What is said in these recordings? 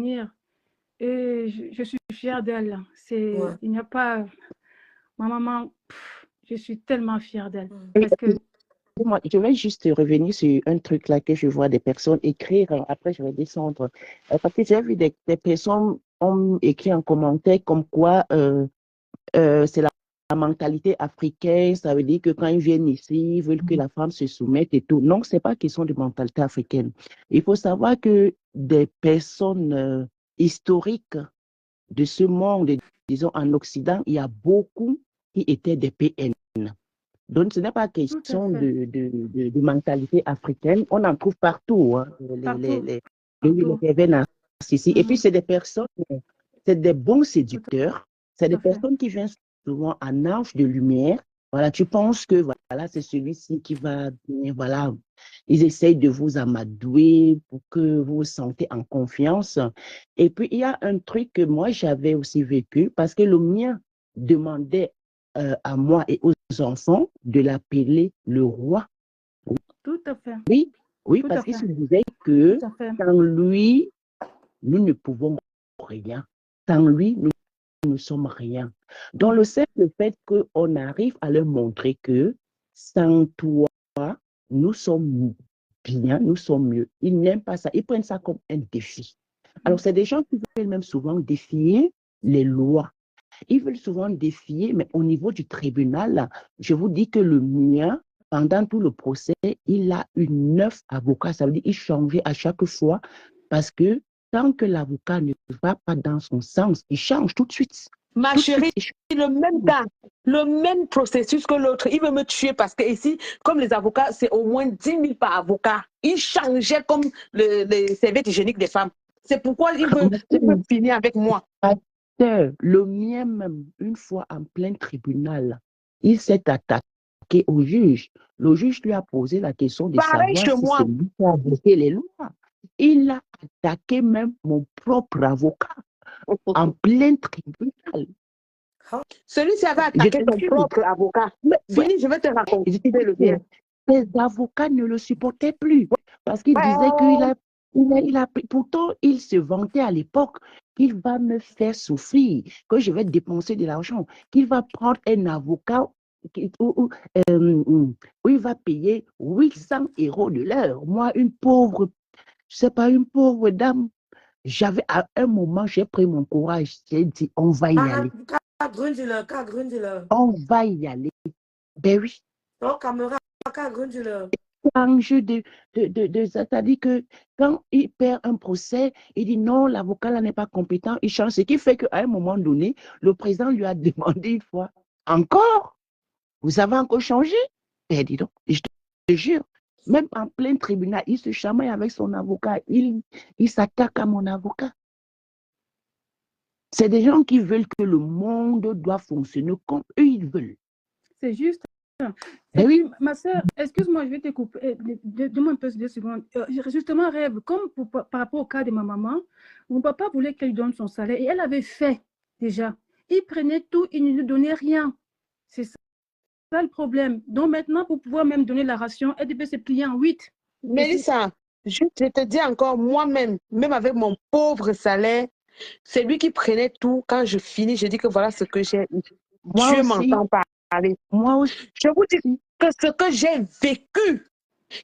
revenir. Et je suis fière d'elle. Ouais. Il n'y a pas... Ma maman, je suis tellement fière d'elle. Et Parce que... moi, je vais juste revenir sur un truc là que je vois des personnes écrire. Après, je vais descendre. Parce que j'ai vu des personnes ont écrit en commentaire comme quoi c'est la mentalité africaine. Ça veut dire que quand ils viennent ici, ils veulent que la femme se soumette et tout. Non, c'est pas question de mentalité africaine. Il faut savoir que des personnes historiques de ce monde, disons en Occident, il y a beaucoup qui étaient des PN. Donc, ce n'est pas Tout à question fait. de mentalité africaine. On en trouve partout, hein, Partout. les Partout. pervers narcissiques. Et puis, c'est des personnes, c'est des bons séducteurs. C'est Tout des à fait. personnes qui viennent souvent en âge de lumière. Voilà, tu penses que voilà, c'est celui-ci qui va venir, voilà. Ils essayent de vous amadouer pour que vous vous sentez en confiance. Et puis, il y a un truc que moi, j'avais aussi vécu parce que le mien demandait à moi et aux enfants de l'appeler le roi. Tout à fait. Oui, oui, Tout à parce qu'il fait. se disait que Tout à fait. sans lui, nous ne pouvons rien. Sans lui, nous ne sommes rien. Dans le simple fait qu'on arrive à leur montrer que sans toi, nous sommes bien, nous sommes mieux. Ils n'aiment pas ça. Ils prennent ça comme un défi. Alors, c'est des gens qui veulent même souvent défier les lois. Ils veulent souvent défier, mais au niveau du tribunal, je vous dis que le mien, pendant tout le procès, il a eu 9 avocats. Ça veut dire qu'il changeait à chaque fois parce que tant que l'avocat ne va pas dans son sens, il change tout de suite. Ma Tout de chérie, suite, le même temps, le même processus que l'autre. Il veut me tuer parce que ici, comme les avocats, c'est au moins 10 000 par avocat. Il changeait comme les serviettes hygiéniques des femmes. C'est pourquoi il veut finir avec moi. le mien même, une fois en plein tribunal, il s'est attaqué au juge. Le juge lui a posé la question de Pareil savoir chez si moi. c'est lui qui a bloqué les lois. Il a attaqué même mon propre avocat en plein tribunal. Celui-ci avait Je attaqué te son jure. propre avocat. Mais, ouais, Fini, je vais te raconter le mien. ses avocats ne le supportaient plus parce qu'il disait pourtant, il se vantait à l'époque qu'il va me faire souffrir, que je vais dépenser de l'argent, qu'il va prendre un avocat où il va payer 800 € de l'heure. Moi, une pauvre, je sais pas, une pauvre dame, à un moment, j'ai pris mon courage, j'ai dit, on va y aller. On va y aller. Ben oui. C'est-à-dire que quand il perd un procès, il dit non, l'avocat là n'est pas compétent, il change. Ce qui fait qu'à un moment donné, le président lui a demandé une fois, encore, vous avez encore changé? Ben dis donc, je te jure, même en plein tribunal, il se chamaille avec son avocat, il s'attaque à mon avocat. C'est des gens qui veulent que le monde doit fonctionner comme eux ils veulent. C'est juste. Et Ben puis, oui. ma soeur, excuse-moi, je vais te couper. Donne-moi un peu 2 secondes. Justement, Rêve, comme par rapport au cas de ma maman, mon papa voulait qu'elle donne son salaire et elle avait fait déjà. Il prenait tout, il ne lui donnait rien. C'est ça le problème. Donc maintenant, pour pouvoir même donner la ration, elle devait se plier en 8. Mélissa, je te dis encore, moi-même, même avec mon pauvre salaire, c'est lui qui prenait tout. Quand je finis, je dis que voilà ce que j'ai. Dieu m'entend parler. Moi aussi. Je vous dis que ce que j'ai vécu,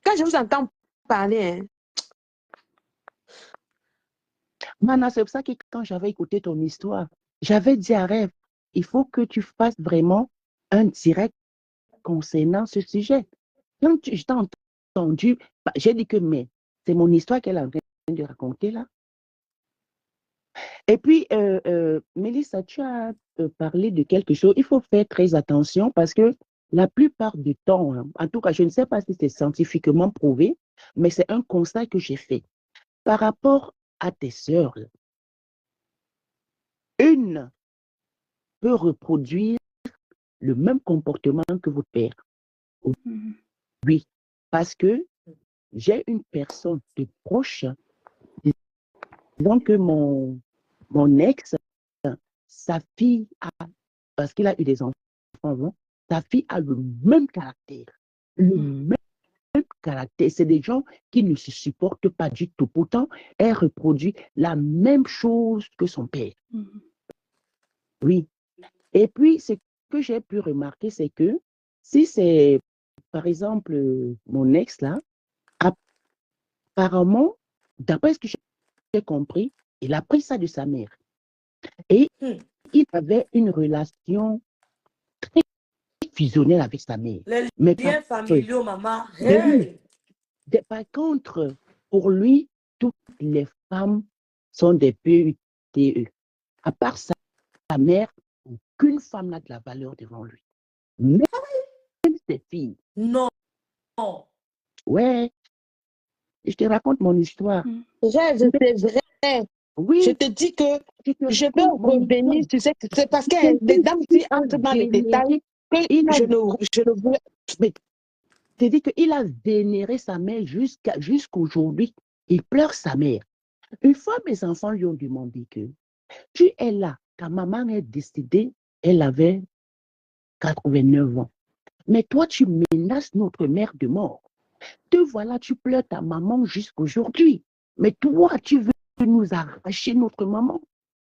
quand je vous entends parler, hein. Mana, c'est pour ça que quand j'avais écouté ton histoire, j'avais dit à Rêve, il faut que tu fasses vraiment un direct concernant ce sujet. Quand je t'ai entendu, j'ai dit que mais c'est mon histoire qu'elle est en train de raconter là. Et puis, Mélissa, tu as parlé de quelque chose. Il faut faire très attention parce que la plupart du temps, hein, en tout cas, je ne sais pas si c'est scientifiquement prouvé, mais c'est un constat que j'ai fait. Par rapport à tes sœurs, une peut reproduire le même comportement que votre père. Oui, parce que j'ai une personne de proche, disons que mon ex, sa fille a, parce qu'il a eu des enfants, hein, sa fille a le même caractère, le même caractère. C'est des gens qui ne se supportent pas du tout. Pourtant, elle reproduit la même chose que son père. Oui. Et puis, ce que j'ai pu remarquer, c'est que si c'est, par exemple, mon ex là, apparemment, d'après ce que j'ai compris, il a pris ça de sa mère. Et il avait une relation très fusionnelle avec sa mère. Les Mais liens familiaux, maman. par contre, pour lui, toutes les femmes sont des PUTE. À part sa mère, aucune femme n'a de la valeur devant lui. Même ses filles. Non. Ouais, je te raconte mon histoire. C'est vrai. Oui. Je te dis que je peux revenir, tu sais, c'est parce que les dames qui entrent dans les détails que je ne veux. Mais tu dis qu'il a vénéré sa mère jusqu'aujourd'hui. Il pleure sa mère. Une fois, mes enfants lui ont demandé que tu es là, ta maman est décédée, elle avait 89 ans. Mais toi, tu menaces notre mère de mort. Te voilà, tu pleures ta maman jusqu'aujourd'hui. Mais toi, tu veux nous arracher notre maman.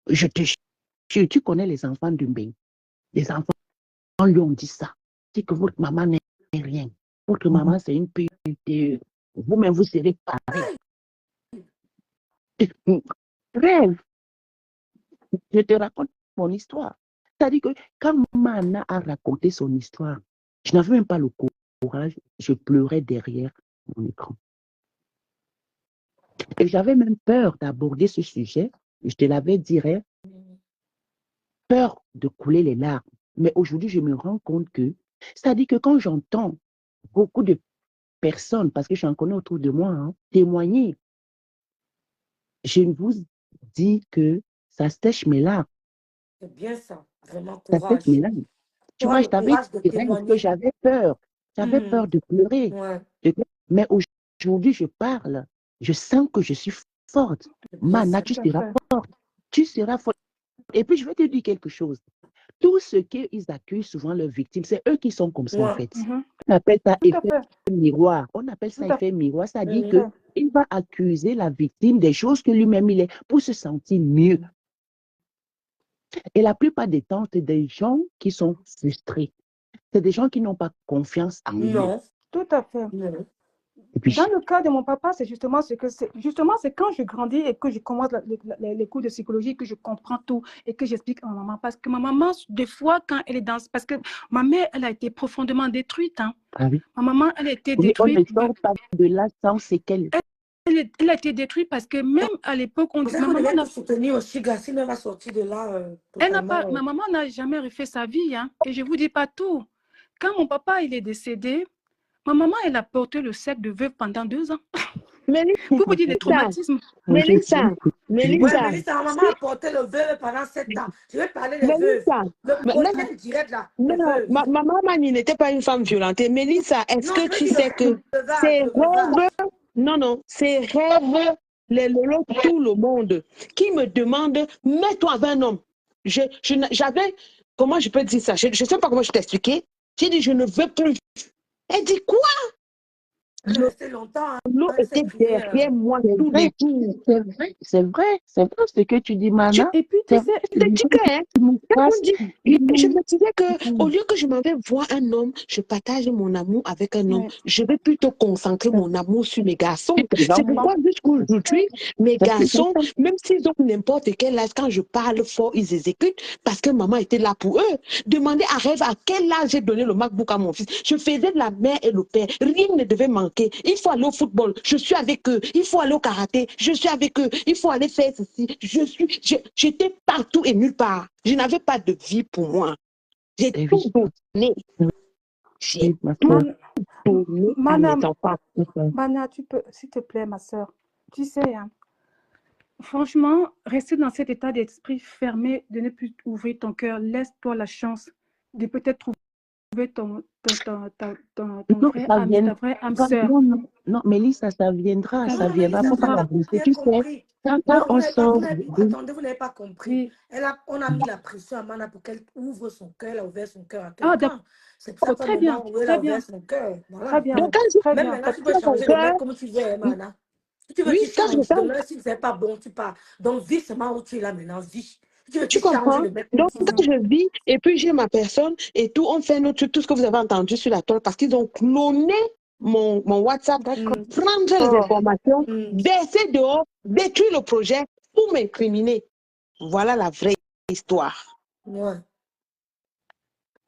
Je te jure, tu connais les enfants de Mbeng. Les enfants lui ont dit ça. C'est que votre maman n'est rien. Votre maman, c'est une PUTE. Vous-même, vous serez pareil. Rêve. Je te raconte mon histoire. C'est-à-dire que quand Mana a raconté son histoire, je n'avais même pas le courage, je pleurais derrière mon écran. Et j'avais même peur d'aborder ce sujet, je te l'avais dit, peur de couler les larmes. Mais aujourd'hui, je me rends compte que, c'est-à-dire que quand j'entends beaucoup de personnes, parce que j'en connais autour de moi, témoigner, je vous dis que ça sèche mes larmes. C'est bien ça, vraiment Ça courage. sèche mes larmes. Tu vois, je t'avais dit que j'avais peur. J'avais peur de pleurer. Ouais. Mais aujourd'hui, je parle. Je sens que je suis forte. Mana, tu seras forte. Tu seras forte. Et puis, je vais te dire quelque chose. Tout ce qu'ils accusent souvent leurs victimes, c'est eux qui sont comme ça, en fait. On appelle ça effet miroir. On appelle ça effet miroir. C'est-à-dire qu'il va accuser la victime des choses que lui-même il est pour se sentir mieux. Et la plupart des temps, c'est des gens qui sont frustrés. C'est des gens qui n'ont pas confiance en eux. Non. Tout à fait. Non. Et puis, dans le cas de mon papa, c'est justement ce que c'est. Justement, c'est quand je grandis et que je commence les cours de psychologie, que je comprends tout et que j'explique à ma maman. Parce que ma maman, des fois, quand elle est dans... Parce que ma mère, elle a été profondément détruite. Hein. Ah oui. Ma maman, elle a été Oui, détruite. on ne sort pas de là sans séquelles. Elle a été détruite parce que même à l'époque, on dit... Ma maman n'a soutenu aussi, Gassine va sortir de là. Ma maman n'a jamais refait sa vie. Hein. Et je ne vous dis pas tout. Quand mon papa il est décédé, ma maman, elle a porté le sac de veuve pendant 2 ans. Pour vous dire les traumatismes. Mélissa, ma maman a porté le veuve pendant 7 ans. Je vais parler des veuves. Le prochain direct là. Ma maman n'était pas une femme violente. Mélissa, est-ce que tu sais que ces rêves, ces rêves, les lolos, tout le monde, qui me demandent, mets-toi avec un homme. J'avais, comment je peux dire ça? Je ne sais pas comment je t'expliquer. J'ai dit, je ne veux plus. Elle dit, quoi? L'eau était derrière moi tous les jours. C'est vrai ce que tu dis, Mana. Et puis, tu sais, je me disais que au lieu que je m'en vais voir un homme, je partage mon amour avec un homme. Je vais plutôt concentrer mon amour sur mes garçons. C'est pourquoi jusqu'aujourd'hui, mes garçons, même s'ils ont n'importe quel âge, quand je parle fort, ils exécutent parce que maman était là pour eux. Demandez à Rêve à quel âge j'ai donné le MacBook à mon fils. Je faisais de la mère et le père. Rien ne devait manquer. Il faut aller au football, je suis avec eux. Il faut aller au karaté, je suis avec eux. Il faut aller faire ceci. J'étais partout et nulle part. Je n'avais pas de vie pour moi. J'ai tout donné. J'ai tout donné à mes enfants. Mana, tu peux, s'il te plaît, ma soeur. Tu sais, hein, franchement, rester dans cet état d'esprit fermé, de ne plus ouvrir ton cœur, laisse-toi la chance de peut-être trouver ton vrai âme, ta vraie âme sœur. Non, Mélissa, ça viendra. Faut pas t'abriter. Tu sais, Quand Non, on sort, attendez, vous n'avez pas compris. Oui. On a mis la pression à Mana pour qu'elle ouvre son cœur. Elle a ouvert son cœur à Ah, d'accord. quelqu'un. C'est pour ça qu'au Très bien, moment où elle très a bien, ouvert son cœur, très voilà. bien, Donc, quand très Même bien. maintenant, tu peux je ton changer de mec cœur, comme tu veux, Mana. Si tu veux, oui, tu quand je changes. sens, Demain, si ce n'est pas bon, tu pars. Donc, vis seulement où tu es là maintenant. Vis. Si tu veux, tu tu changes comprends? le mec comme Donc, tu quand veux. je vis, et puis j'ai ma personne, et tout, on fait notre truc, tout ce que vous avez entendu sur la toile, parce qu'ils ont cloné mon WhatsApp, D'accord. prendre les informations, baisser dehors, détruire le projet pour m'incriminer. Voilà la vraie histoire. Ouais.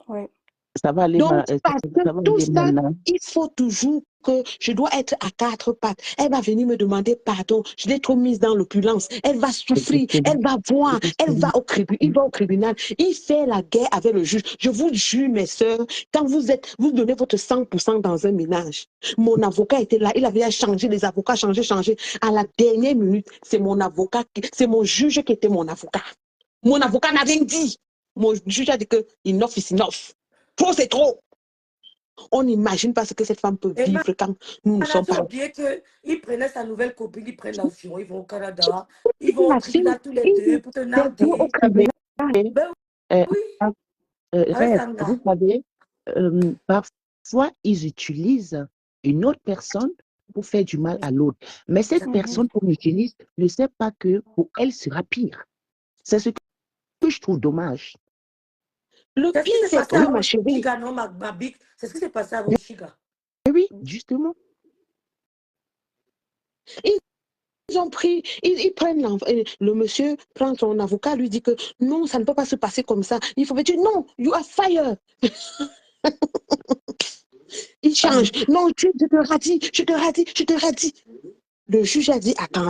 Ouais. ça va aller, Donc, parce que ça va tout aller ça, maintenant. il faut toujours que je dois être à quatre pattes. Elle va venir me demander pardon. Je l'ai trop mise dans l'opulence. Elle va souffrir. Elle va voir. Elle va au tribunal. Il va au tribunal. Il fait la guerre avec le juge. Je vous jure, mes sœurs, quand vous donnez votre 100% dans un ménage. Mon avocat était là. Il avait changé les avocats, changé. À la dernière minute, c'est mon avocat, c'est mon juge qui était mon avocat. Mon avocat n'a rien dit. Mon juge a dit que enough is enough. Trop, c'est trop. On n'imagine pas ce que cette femme peut Et vivre quand nous ne on a sommes pas. oublié qu'il prenait sa nouvelle copine, ils prennent l'avion, ils vont au Canada, ils vont au tribunal tous les deux pour te Au narguer. tribunal. Ben Euh, oui, avec Rêve, Sandra. vous savez, parfois, ils utilisent une autre personne pour faire du mal à l'autre. Mais cette personne qu'on utilise ne sait pas que pour elle sera pire. C'est ce que je trouve dommage. Le C'est ce pire, qui s'est c'est passé que, à ma chérie, Oshiga, non, ma big. C'est ce qui s'est passé à Oshiga. Oui, justement. ils ont pris, ils prennent le monsieur prend son avocat, lui dit que non, ça ne peut pas se passer comme ça. Il faut dire non, you are fired. Il change. Non, je te radis, je te radis. Le juge a dit, attends,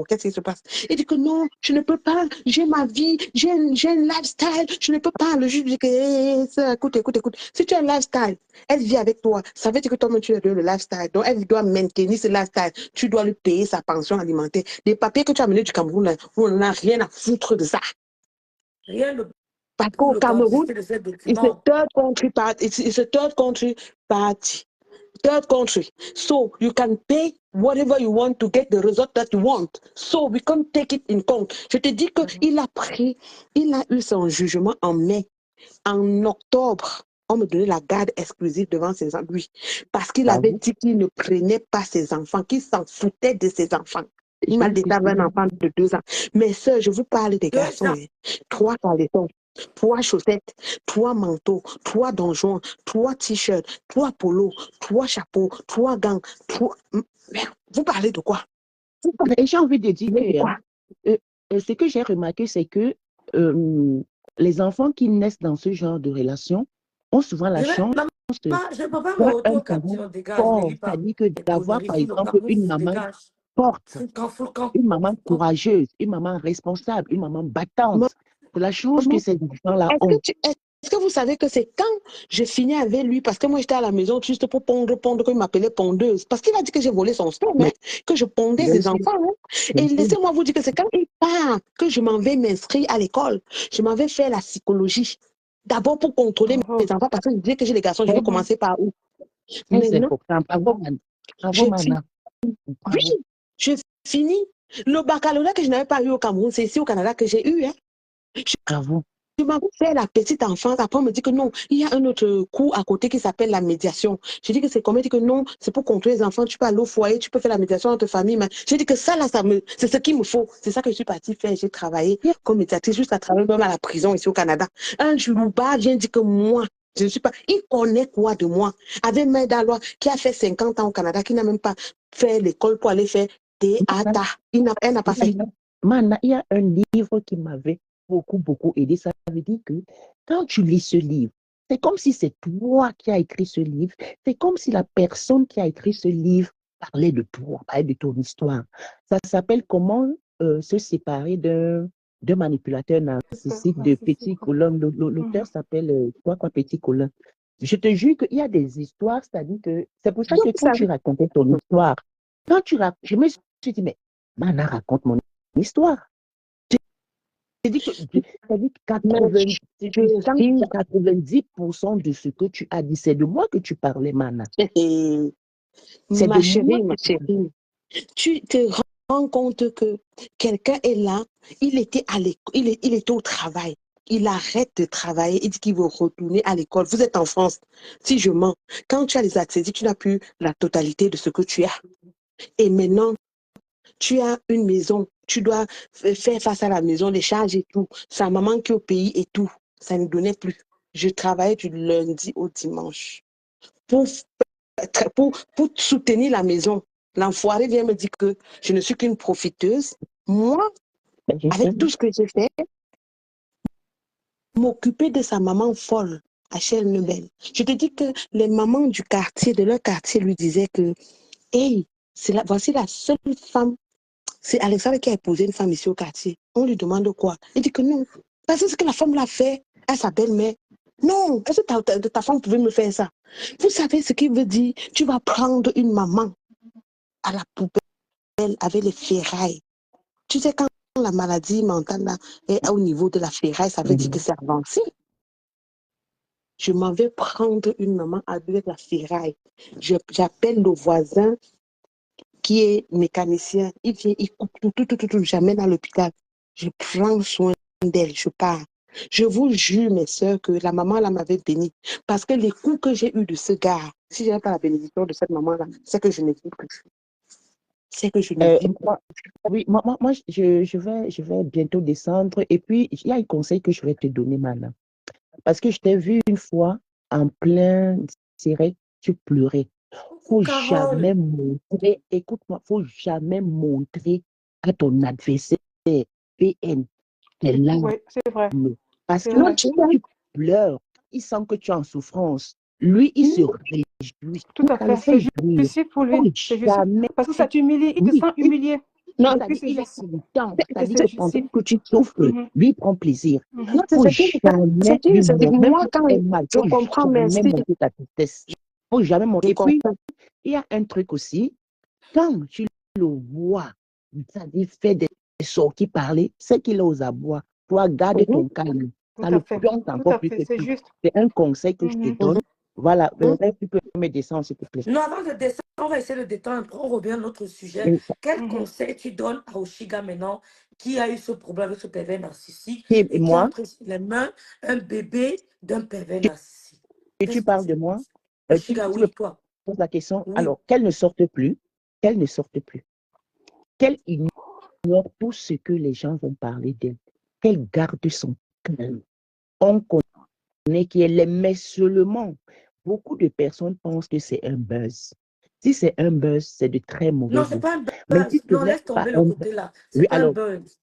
qu'est-ce qui se passe? Il dit que non, je ne peux pas, j'ai ma vie, j'ai un lifestyle, je ne peux pas. Le juge dit que, écoute, si tu as un lifestyle, elle vit avec toi, ça veut dire que toi-même tu as le lifestyle, donc elle doit maintenir ce lifestyle, tu dois lui payer sa pension alimentaire. Les papiers que tu as amenés du Cameroun, là, on n'a rien à foutre de ça. Rien de Parce pour qu'au Cameroun, l'authenticité de ces it's a documents. third country party. It's a third country party. Third country. So you can pay whatever you want to get the result that you want. So we can't take it in count. Je te dis qu'il a pris, il a eu son jugement en mai. En octobre, on me donnait la garde exclusive devant ses enfants. Oui, parce qu'il avait dit qu'il ne prenait pas ses enfants, qu'il s'en foutait de ses enfants. Il m'a dit un enfant de 2 ans. Mais sœurs, je vous parle des garçons. Hein. 3 caleçons, 3 chaussettes, 3 manteaux, 3 donjons, 3 t-shirts, 3 polos, 3 chapeaux, 3 gants, 3... Vous parlez de quoi? Et j'ai envie de dire que ce que j'ai remarqué, c'est que les enfants qui naissent dans ce genre de relation ont souvent la chance Je ne peux pas me d'avoir un retourner parent au dégage, je ne fort, lis pas. c'est-à-dire que d'avoir, par exemple, une maman forte, une maman courageuse, une maman responsable, une maman battante. C'est la chance que ces enfants-là ont. Est-ce que vous savez que c'est quand je finis avec lui, parce que moi j'étais à la maison juste pour pondre, qu'il m'appelait pondeuse, parce qu'il a dit que j'ai volé son sperme, que je pondais ses enfants. Et laissez-moi vous dire que c'est quand il part que je m'en vais m'inscrire à l'école. Je m'en vais faire la psychologie. D'abord pour contrôler mes enfants, parce que je disais que j'ai les garçons, je veux commencer par où? C'est important. Bravo, Mana. Oui, je finis. Le baccalauréat que je n'avais pas eu au Cameroun, c'est ici au Canada que j'ai eu. Hein. Bravo. Je m'avais fait la petite enfance. Après, on me dit que non, il y a un autre cours à côté qui s'appelle la médiation. Je dis que c'est comment? Il dit que non, c'est pour contrôler les enfants. Tu peux aller au foyer, tu peux faire la médiation dans ta famille. Mais je dis que ça, là, c'est ce qu'il me faut. C'est ça que je suis partie faire. J'ai travaillé comme médiatrice jusqu'à travailler même à la prison ici au Canada. Un Yoruba vient dire que moi, je ne suis pas. Il connaît quoi de moi? Avec Maïda Loi, qui a fait 50 ans au Canada, qui n'a même pas fait l'école pour aller faire théâtre. Elle n'a pas fait. Mana, il y a un livre qui m'avait beaucoup aidé. Ça veut dire que quand tu lis ce livre, c'est comme si c'est toi qui as écrit ce livre. C'est comme si la personne qui a écrit ce livre parlait de toi, parlait de ton histoire. Ça s'appelle Comment se séparer d'un manipulateur narcissique de Petit Colin. L'auteur s'appelle quoi Petit Colin. Je te jure qu'il y a des histoires, c'est-à-dire que c'est pour ça que quand tu racontais ton histoire, je me suis dit, mais Mana raconte mon histoire. Je dis que 90% de ce que tu as dit, c'est de moi que tu parlais, Mana. Ma chérie, tu te rends rends compte que quelqu'un est là, il était à l'école, il était au travail. Il arrête de travailler, il dit qu'il veut retourner à l'école. Vous êtes en France. Si je mens, quand tu as les accès, tu n'as plus la totalité de ce que tu as. Et maintenant, tu as une maison, tu dois faire face à la maison, les charges et tout. Sa maman qui est au pays et tout. Ça ne donnait plus. Je travaillais du lundi au dimanche pour, pour soutenir la maison. L'enfoiré vient me dire que je ne suis qu'une profiteuse. Moi, avec tout ce que j'ai fait, m'occuper de sa maman folle, Achille Nebel. Je te dis que les mamans du quartier, de leur quartier, lui disaient que, hey, voici la seule femme. C'est Alexandre qui a épousé une femme ici au quartier. On lui demande quoi? Il dit que non. Parce que ce que la femme l'a fait à sa belle-mère. Non, est-ce que ta femme pouvait me faire ça? Vous savez ce qu'il veut dire? Tu vas prendre une maman à la poubelle avec les ferrailles. Tu sais, quand la maladie mentale là, est au niveau de la ferraille, ça veut dire que c'est avancé. Je m'en vais prendre une maman avec la ferraille. J'appelle le voisin qui est mécanicien. Il vient, il coupe tout, j'amène à l'hôpital. Je prends soin d'elle, je pars. Je vous jure, mes soeurs, que la maman là m'avait bénie. Parce que les coups que j'ai eus de ce gars, si je n'ai pas la bénédiction de cette maman-là, c'est que je ne vis plus. C'est que je ne vis plus. Oui, moi je vais bientôt descendre. Et puis, il y a un conseil que je vais te donner maintenant. Parce que je t'ai vu une fois en plein direct, tu pleurais. Faut jamais montrer, écoute-moi, faut jamais montrer à ton adversaire PN tes larmes. Oui, c'est vrai. Parce que quand tu pleures, il sent que tu es en souffrance. Lui, il se réjouit. Tout à fait. C'est difficile pour lui. C'est jamais... Parce que ça t'humilie, il te sent humilié. Non, il est content. C'est-à-dire que pendant que tu souffres, lui il prend plaisir. Non, c'est moi quand je comprends, merci. Montrer ta tristesse. Faut jamais montrer. Et puis, il y a un truc aussi, quand tu le vois, c'est-à-dire faire des sorties, parler, c'est qu'il est aux abois. Toi, garde ton calme. Ça le plante encore plus. C'est un conseil que je te donne. Voilà, tu peux me descendre, s'il te plaît. Non, avant de descendre, on va essayer de détendre. On revient à notre sujet. Quel conseil tu donnes à Oshiga maintenant, qui a eu ce problème avec ce pervers narcissique et qui a pris les mains un bébé d'un pervers narcissique? Et tu parles de moi? Oshiga, oui, toi. Pose la question. Oui. Alors, qu'elle ne sorte plus. Qu'elle ne sorte plus. Qu'elle ignore tout ce que les gens vont parler d'elle. Qu'elle garde son calme. On connaît qu'elle est, mais seulement, beaucoup de personnes pensent que c'est un buzz. Si c'est un buzz, c'est de très mauvais. Non, ce n'est pas un buzz. Si non, laisse tomber le côté là. C'est pas un buzz.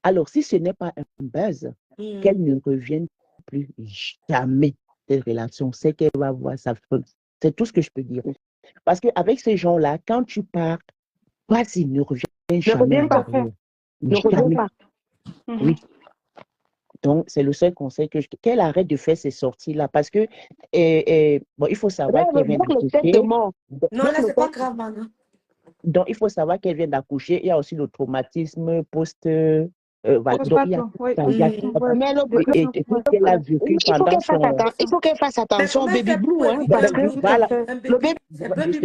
Alors, si ce n'est pas un buzz, qu'elle ne revienne plus jamais des relations. C'est qu'elle va voir sa femme. C'est tout ce que je peux dire. Parce qu'avec ces gens-là, quand tu pars, vas-y, ne reviens jamais. Ne reviens pas. Oui. Donc, c'est le seul conseil qu'elle arrête de faire ces sorties-là. Parce que, bon, il faut savoir qu'elle vient d'accoucher. Non, là, c'est pas grave, maintenant. Donc, il faut savoir qu'elle vient d'accoucher. Il y a aussi le traumatisme post... Il faut qu'elle fasse attention au baby blue. Parce que le baby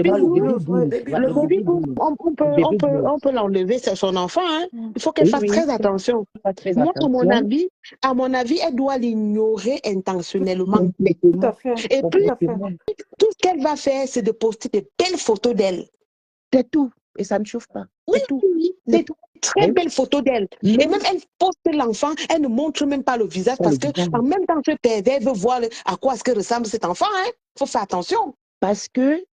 blue, on peut l'enlever, c'est son enfant. Il faut qu'elle fasse très attention. Moi, à mon avis, elle doit l'ignorer intentionnellement. Et puis, tout ce qu'elle va faire, c'est de poster de belles photos d'elle. C'est tout. Et ça ne chauffe pas. C'est tout. C'est tout. Très belle photo d'elle. Et même elle poste l'enfant, elle ne montre même pas le visage parce que en même temps que pervers veut voir à quoi est-ce que ressemble cet enfant. Il faut faire attention. Parce que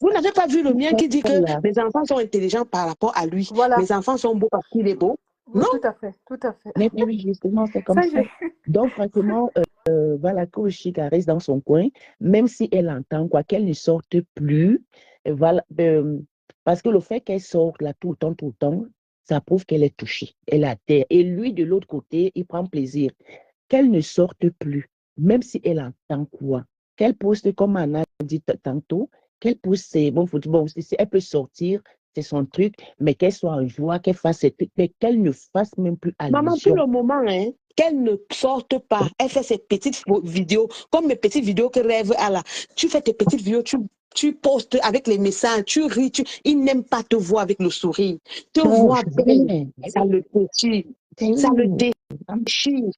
vous n'avez pas vu le mien qui dit que mes enfants sont intelligents par rapport à lui. Voilà. Mes enfants sont beaux parce qu'il est beau. Oui, non, tout à fait, tout à fait. Mais oui, justement, c'est comme ça. Donc, franchement, voilà, que Oshiga reste dans son coin, même si elle entend quoi, qu'elle ne sorte plus. Voilà, parce que le fait qu'elle sorte là tout le temps, ça prouve qu'elle est touchée, elle a terre. Et lui, de l'autre côté, il prend plaisir. Qu'elle ne sorte plus, même si elle entend quoi. Qu'elle poste, comme Anna dit tantôt, qu'elle poste, c'est bon, elle peut sortir, c'est son truc, mais qu'elle soit en joie, qu'elle fasse ses trucs, mais qu'elle ne fasse même plus allusion. Maman, pour le moment, qu'elle ne sorte pas. Elle fait ses petites vidéos, comme mes petites vidéos que Rêve a là. Tu fais tes petites vidéos, tu postes avec les messages, tu ris, il n'aime pas te voir avec le sourire. Te voir belle, ça le déchire. Ça le déchire.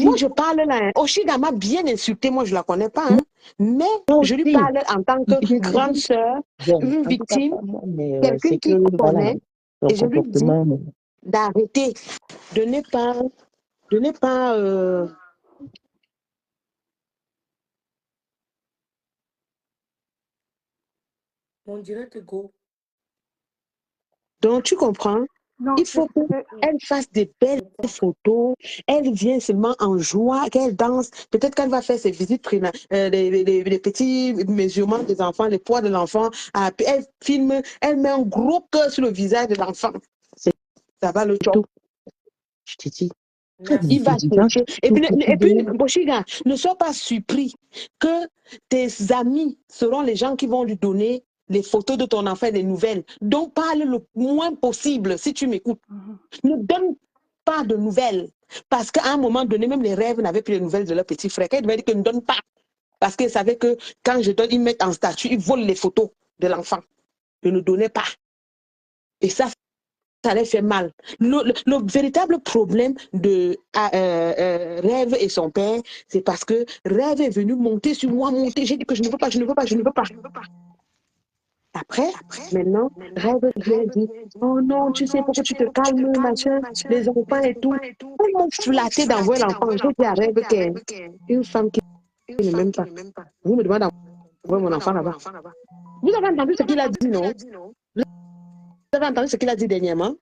Moi, je parle là. Hein. Oshiga m'a bien insulté. Moi, je ne la connais pas. Hein. Mais je lui parle en tant que grande sœur, une victime, quelqu'un qui connaît. Et je lui dis d'arrêter, de ne pas. On dirait que go. Donc, tu comprends? Non, il faut qu'elle fasse des belles photos. Elle vient seulement en joie, qu'elle danse. Peut-être qu'elle va faire ses visites, les petits mesurements des enfants, les poids de l'enfant. Elle filme, elle met un gros cœur sur le visage de l'enfant. Ça va le choc. Je te dis. Il va chercher. Et puis, Boshiga, ne sois pas surpris que tes amis seront les gens qui vont lui donner les photos de ton enfant, des nouvelles. Donc, parle le moins possible si tu m'écoutes. Ne donne pas de nouvelles. Parce qu'à un moment donné, même les Rêves n'avaient plus les nouvelles de leur petit frère. Ils devaient dire qu'ils ne donnent pas. Parce qu'ils savaient que quand je donne, ils mettent en statut, ils volent les photos de l'enfant. Ils ne donnaient pas. Et ça les fait mal. Le véritable problème de Rêve et son père, c'est parce que Rêve est venu monter sur moi, monter. J'ai dit que je ne veux pas, je ne veux pas, je ne veux pas. Après, maintenant, Rêve vient dire, oh non, tu sais, pourquoi tu te calmes, machin, les enfants et tout. Ils m'ont flatté d'envoyer l'enfant. J'ai dit à Rêve qu'une femme qui ne m'aime pas. Vous me demandez d'envoyer mon enfant là-bas. Vous avez entendu ce qu'il a dit, non? Vous avez entendu ce qu'il a dit dernièrement?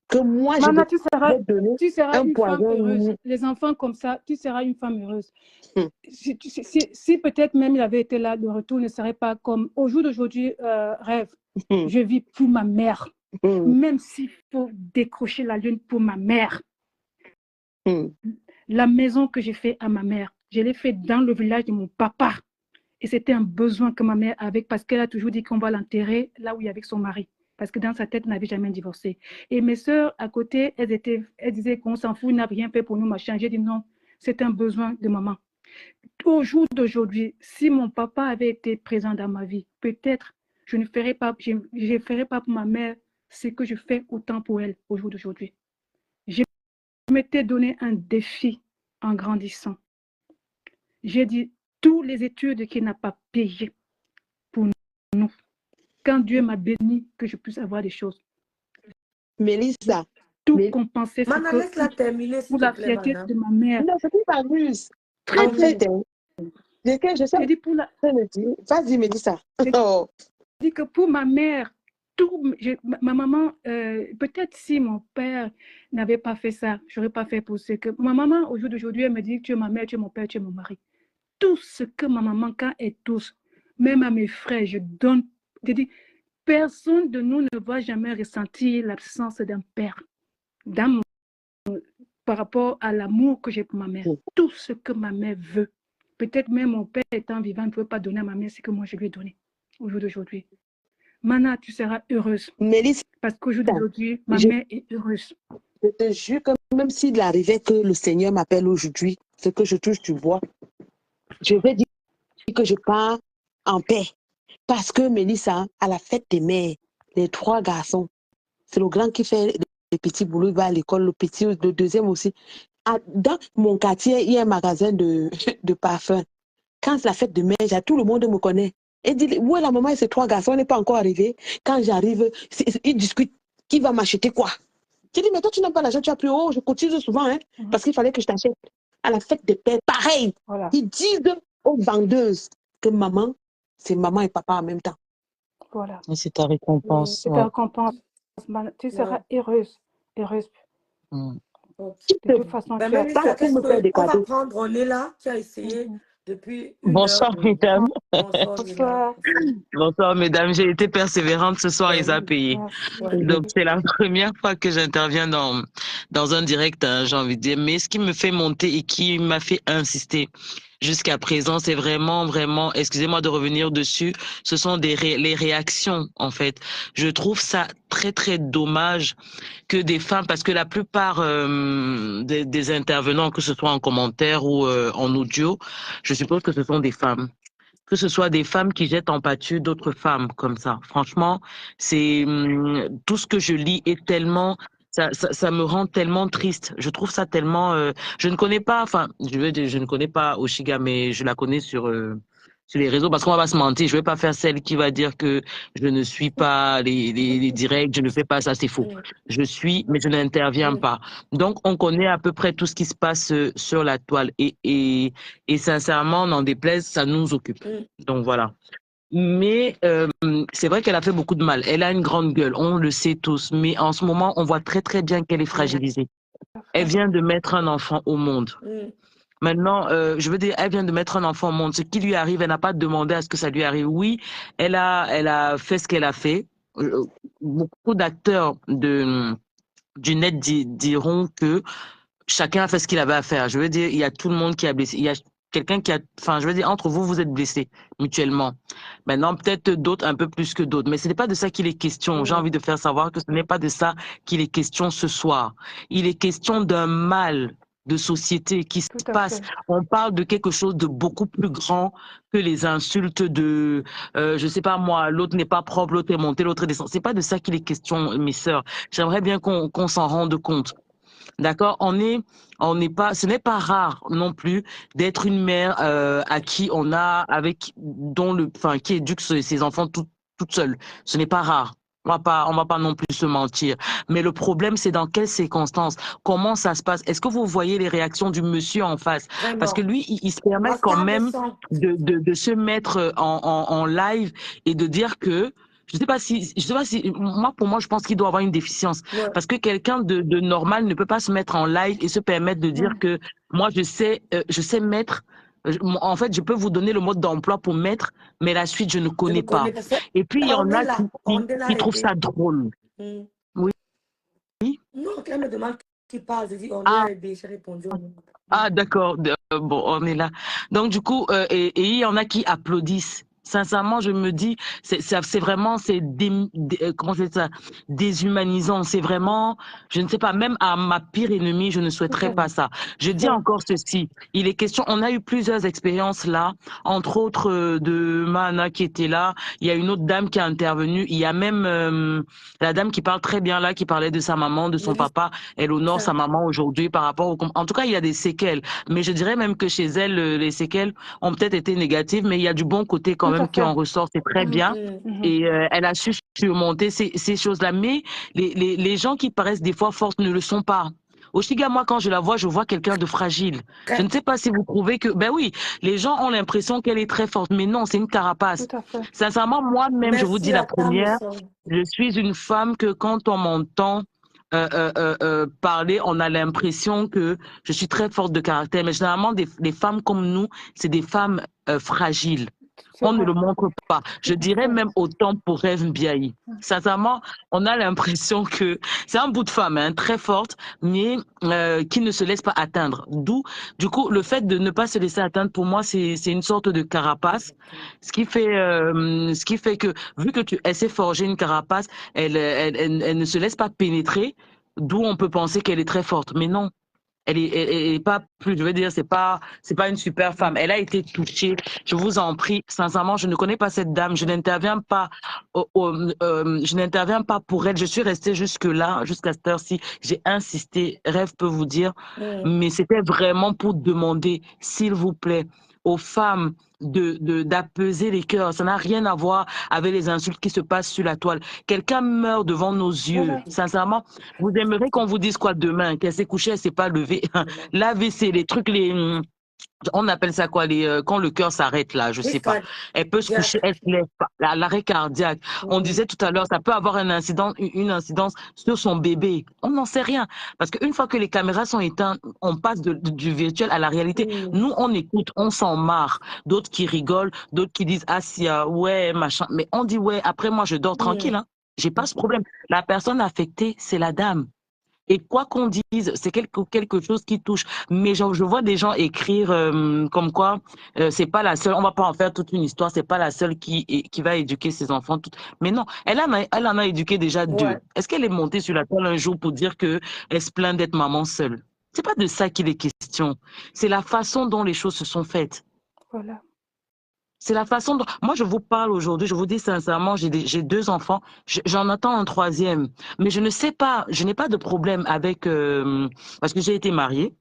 Que moi, Mana, tu seras une femme heureuse. Les enfants comme ça, tu seras une femme heureuse. Si peut-être même il avait été là, le retour ne serait pas comme au jour d'aujourd'hui, Rêve. Je vis pour ma mère. Même s'il faut décrocher la lune pour ma mère. La maison que j'ai fait à ma mère, je l'ai fait dans le village de mon papa. Et c'était un besoin que ma mère avait parce qu'elle a toujours dit qu'on va l'enterrer là où il est avec son mari. Parce que dans sa tête, elle n'avait jamais divorcé. Et mes sœurs, à côté, elles disaient qu'on s'en fout, il n'a rien fait pour nous, machin. J'ai dit non, c'est un besoin de maman. Au jour d'aujourd'hui, si mon papa avait été présent dans ma vie, peut-être je ne ferais pas, je ferais pas pour ma mère ce que je fais autant pour elle au jour d'aujourd'hui. Je m'étais donné un défi en grandissant. J'ai dit, tous les études qu'il n'a pas payées pour nous, quand Dieu m'a béni, que je puisse avoir des choses. Mélissa, tout compenser Mana, laisse-la terminer, pour la fierté de ma mère. Non, c'est qui m'amuse. Très bien. Je sais. Dit pour la... Vas-y, Mélissa. Je dis que pour ma mère, ma maman, peut-être si mon père n'avait pas fait ça, je n'aurais pas fait pour ce que... Ma maman, au jour d'aujourd'hui, elle me dit, tu es ma mère, tu es mon père, tu es mon mari. Tout ce que ma maman, quand elle touche, même à mes frères, je donne... Je dis, personne de nous ne va jamais ressentir l'absence d'un père par rapport à l'amour que j'ai pour ma mère. Tout ce que ma mère veut. Peut-être même mon père étant vivant ne peut pas donner à ma mère ce que moi je lui ai donné au jour d'aujourd'hui. Mana, tu seras heureuse. Mélissa, parce qu'au jour d'aujourd'hui, ma mère est heureuse. Je te jure que même s'il arrivait que le Seigneur m'appelle aujourd'hui, ce que je touche du bois, je vais dire que je pars en paix. Parce que Mélissa, à la fête des mères, les 3 garçons, c'est le grand qui fait les petits boulots, il va à l'école, le petit, le deuxième aussi. Dans mon quartier, il y a un magasin de parfums. Quand c'est la fête de mère, tout le monde me connaît. Et dit, où est la maman et ces 3 garçons, on n'est pas encore arrivé. Quand j'arrive, ils discutent, qui va m'acheter quoi? J'ai dit, mais toi, tu n'as pas l'argent, tu as plus haut. Je cotise souvent, hein, parce qu'il fallait que je t'achète. À la fête des pères, pareil. Voilà. Ils disent aux vendeuses que maman, c'est maman et papa en même temps. Voilà. Et c'est ta récompense. C'est ta récompense. Tu seras heureuse. Heureuse. De toute façon, on va prendre, on est là, tu as essayé depuis une Bonsoir, heure. mesdames. Bonsoir. Bonsoir, mesdames. J'ai été persévérante ce soir, ils ont payé. Donc, c'est la première fois que j'interviens dans un direct, hein, j'ai envie de dire. Mais ce qui me fait monter et qui m'a fait insister, jusqu'à présent, c'est vraiment, vraiment, excusez-moi de revenir dessus, ce sont les réactions, en fait. Je trouve ça très, très dommage que des femmes, parce que la plupart des intervenants, que ce soit en commentaire ou en audio, je suppose que ce sont des femmes. Que ce soit des femmes qui jettent en pâture d'autres femmes comme ça. Franchement, c'est tout ce que je lis est tellement ça me rend tellement triste. Je trouve ça tellement. Je ne connais pas. Enfin, je veux dire, je ne connais pas Oshiga, mais je la connais sur les réseaux parce qu'on va pas se mentir. Je vais pas faire celle qui va dire que je ne suis pas les directs, je ne fais pas ça, c'est faux. Je suis, mais je n'interviens pas. Donc, on connaît à peu près tout ce qui se passe sur la toile et sincèrement, n'en déplaise, ça nous occupe. Donc voilà. Mais c'est vrai qu'elle a fait beaucoup de mal. Elle a une grande gueule, on le sait tous. Mais en ce moment, on voit très très bien qu'elle est fragilisée. Elle vient de mettre un enfant au monde. Maintenant, je veux dire, elle vient de mettre un enfant au monde. Ce qui lui arrive, elle n'a pas demandé à ce que ça lui arrive. Oui, elle a fait ce qu'elle a fait. Beaucoup d'acteurs du net diront que chacun a fait ce qu'il avait à faire. Je veux dire, il y a tout le monde qui a blessé. Il y a quelqu'un qui a, enfin, je veux dire, entre vous, vous êtes blessés mutuellement. Maintenant, peut-être d'autres un peu plus que d'autres, mais ce n'est pas de ça qu'il est question. J'ai envie de faire savoir que ce n'est pas de ça qu'il est question ce soir. Il est question d'un mal de société qui se passe. On parle de quelque chose de beaucoup plus grand que les insultes de, je sais pas moi, l'autre n'est pas propre, l'autre est monté, l'autre est descendu. C'est pas de ça qu'il est question, mes sœurs. J'aimerais bien qu'on s'en rende compte. D'accord, on n'est pas, ce n'est pas rare non plus d'être une mère à qui on a, avec, enfin, qui éduque ses enfants toute seule. Ce n'est pas rare. On va pas non plus se mentir. Mais le problème, c'est dans quelles circonstances, comment ça se passe. Est-ce que vous voyez les réactions du monsieur en face? Vraiment. Parce que lui, il se permet quand même de se mettre en live et de dire que je sais pas si, moi, pour moi, je pense qu'il doit avoir une déficience. Parce que quelqu'un de normal ne peut pas se mettre en live et se permettre de dire que moi, je sais mettre, en fait, je peux vous donner le mode d'emploi pour mettre, mais la suite, je ne connais pas. Et puis, il y en a qui trouvent ça drôle. Oui. Non, elle me demande qui parle. Je dis, on est aidé, j'ai répondu. Ah, d'accord. Bon, on est là. Donc, du coup, et il y en a qui applaudissent. Sincèrement, je me dis, c'est vraiment, comment c'est ça, déshumanisant. C'est vraiment, je ne sais pas, même à ma pire ennemie, je ne souhaiterais pas ça. Je dis encore ceci. Il est question, on a eu plusieurs expériences là, entre autres de Mana qui était là. Il y a une autre dame qui a intervenu. Il y a même la dame qui parle très bien là, qui parlait de sa maman, de son papa. Elle honore sa maman aujourd'hui par rapport au... En tout cas, il y a des séquelles. Mais je dirais même que chez elle, les séquelles ont peut-être été négatives, mais il y a du bon côté quand même qui en ressort, c'est très bien. Et elle a su surmonter ces choses-là. Mais les gens qui paraissent des fois fortes ne le sont pas. Oshiga, moi, quand je la vois, je vois quelqu'un de fragile. Je ne sais pas si vous trouvez que... Ben oui, les gens ont l'impression qu'elle est très forte, mais non, c'est une carapace. Sincèrement, moi-même, je vous dis la première, je suis une femme que quand on m'entend parler, on a l'impression que je suis très forte de caractère. Mais généralement, les femmes comme nous, c'est des femmes fragiles. On ne le montre pas. Je dirais même autant pour Rêve Mbiaï. Sincèrement, on a l'impression que c'est un bout de femme, hein, très forte, mais qui ne se laisse pas atteindre. D'où, du coup, le fait de ne pas se laisser atteindre, pour moi, c'est une sorte de carapace. Ce qui fait que, vu que elle s'est forgée une carapace, elle ne se laisse pas pénétrer, d'où on peut penser qu'elle est très forte. Mais non. Elle est pas plus, je veux dire, c'est pas une super femme. Elle a été touchée. Je vous en prie, sincèrement, je ne connais pas cette dame. Je n'interviens pas, je n'interviens pas pour elle. Je suis restée jusque là, jusqu'à cette heure-ci. J'ai insisté. Rêve peut vous dire, mais c'était vraiment pour demander, s'il vous plaît, aux femmes d'apaiser les cœurs. Ça n'a rien à voir avec les insultes qui se passent sur la toile. Quelqu'un meurt devant nos yeux. Sincèrement, vous aimeriez qu'on vous dise quoi demain? Qu'elle s'est couchée, elle s'est pas levée. L'AVC, les trucs, on appelle ça quoi, quand le cœur s'arrête là, je sais pas. Elle peut se coucher, elle se lève pas. L'arrêt cardiaque. On disait tout à l'heure, ça peut avoir une incidence sur son bébé. On n'en sait rien. Parce qu'une fois que les caméras sont éteintes, on passe du virtuel à la réalité. Nous, on écoute, on s'en marre. D'autres qui rigolent, d'autres qui disent, ah si, ouais, machin. Mais on dit, ouais, après moi, je dors tranquille, hein. J'ai pas ce problème. La personne affectée, c'est la dame. Et quoi qu'on dise, c'est quelque chose qui touche. Mais je vois des gens écrire comme quoi c'est pas la seule. On va pas en faire toute une histoire. C'est pas la seule qui va éduquer ses enfants. Mais non, elle en a éduqué déjà deux. Ouais. Est-ce qu'elle est montée sur la table un jour pour dire que elle se plaint d'être maman seule? C'est pas de ça qu'il est question. C'est la façon dont les choses se sont faites. Voilà. C'est la façon dont... Moi, je vous parle aujourd'hui, je vous dis sincèrement, j'ai deux enfants, j'en attends un troisième. Mais je ne sais pas, je n'ai pas de problème avec... parce que j'ai été mariée.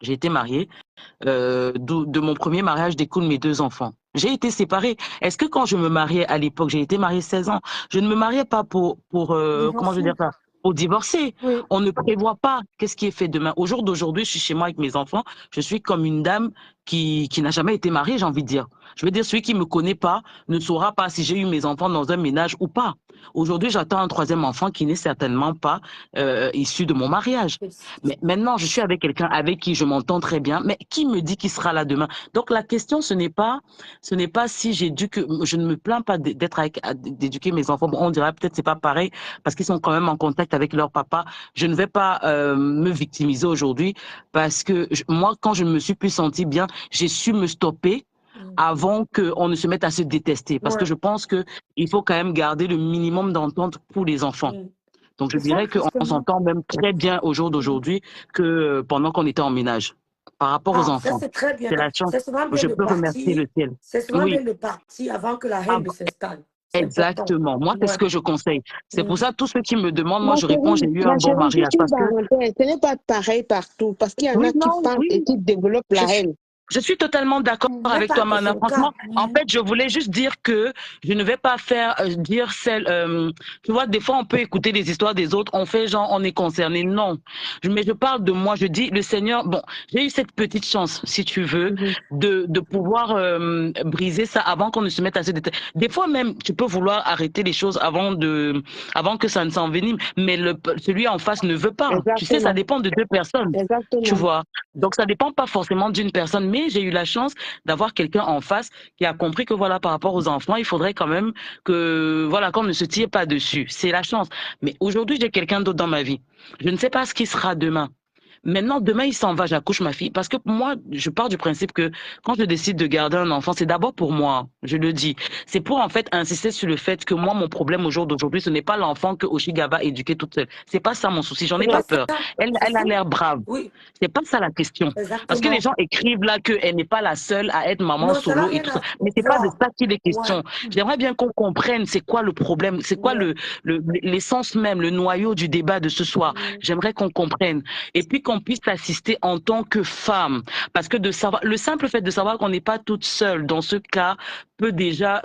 De mon premier mariage découlent mes deux enfants. J'ai été séparée. Est-ce que quand je me mariais à l'époque, j'ai été mariée 16 ans, je ne me mariais pas pour comment je veux dire ça? Pour divorcer. Oui. On ne prévoit pas qu'est-ce qui est fait demain. Au jour d'aujourd'hui, je suis chez moi avec mes enfants. Je suis comme une dame qui n'a jamais été mariée, j'ai envie de dire. Je veux dire, celui qui me connaît pas ne saura pas si j'ai eu mes enfants dans un ménage ou pas. Aujourd'hui, j'attends un troisième enfant qui n'est certainement pas issu de mon mariage. Mais maintenant, je suis avec quelqu'un avec qui je m'entends très bien, mais qui me dit qu'il sera là demain? Donc la question, ce n'est pas si j'éduque, je ne me plains pas d'éduquer mes enfants. Bon, on dirait peut-être c'est pas pareil parce qu'ils sont quand même en contact avec leur papa. Je ne vais pas me victimiser aujourd'hui parce que moi, quand je me suis plus sentie bien, j'ai su me stopper avant qu'on ne se mette à se détester. Parce que je pense qu'il faut quand même garder le minimum d'entente pour les enfants. Donc, je dirais qu'on s'entend même très bien au jour d'aujourd'hui que pendant qu'on était en ménage. Par rapport aux enfants. Ça, c'est très bien. C'est la chance. C'est souvent bien Je de peux remercier le ciel. C'est souvent bien de partir avant que la haine ne s'installe. Exactement. Moi, c'est ce que je conseille. C'est pour ça, tous ceux qui me demandent, moi, je chérie, réponds, j'ai eu un bon mariage. Parce que... Ce n'est pas pareil partout, parce qu'il y en a qui parlent et qui développent la haine. Je suis totalement d'accord avec toi, Mana. Franchement, en fait, je voulais juste dire que je ne vais pas faire dire celle. Tu vois, des fois, on peut écouter les histoires des autres. On fait genre, on est concerné. Non. Mais je parle de moi. Je dis, le Seigneur. Bon, j'ai eu cette petite chance, si tu veux, de pouvoir briser ça avant qu'on ne se mette à se détester. Des fois même, tu peux vouloir arrêter les choses avant que ça ne s'envenime. Mais celui en face ne veut pas. Exactement. Tu sais, ça dépend de deux personnes. Exactement. Tu vois. Donc, ça dépend pas forcément d'une personne. Mais j'ai eu la chance d'avoir quelqu'un en face qui a compris que voilà, par rapport aux enfants, il faudrait quand même que voilà, qu'on ne se tire pas dessus. C'est la chance. Mais aujourd'hui, j'ai quelqu'un d'autre dans ma vie. Je ne sais pas ce qui sera demain. Maintenant, demain, il s'en va, j'accouche ma fille. Parce que moi, je pars du principe que quand je décide de garder un enfant, c'est d'abord pour moi, je le dis. C'est pour en fait insister sur le fait que moi, mon problème au jour d'aujourd'hui, ce n'est pas l'enfant que Oshiga va éduquer toute seule. C'est pas ça mon souci, j'en ai pas peur. Elle a l'air brave. Oui. C'est pas ça la question. Exactement. Parce que les gens écrivent là qu'elle n'est pas la seule à être maman solo et tout ça. Mais c'est pas de ça qu'il est question. Ouais. J'aimerais bien qu'on comprenne c'est quoi le problème, c'est quoi l'essence même, le noyau du débat de ce soir. J'aimerais qu'on comprenne. Et puis qu'on puisse assister en tant que femme. Parce que le simple fait de savoir qu'on n'est pas toute seule dans ce cas peut déjà...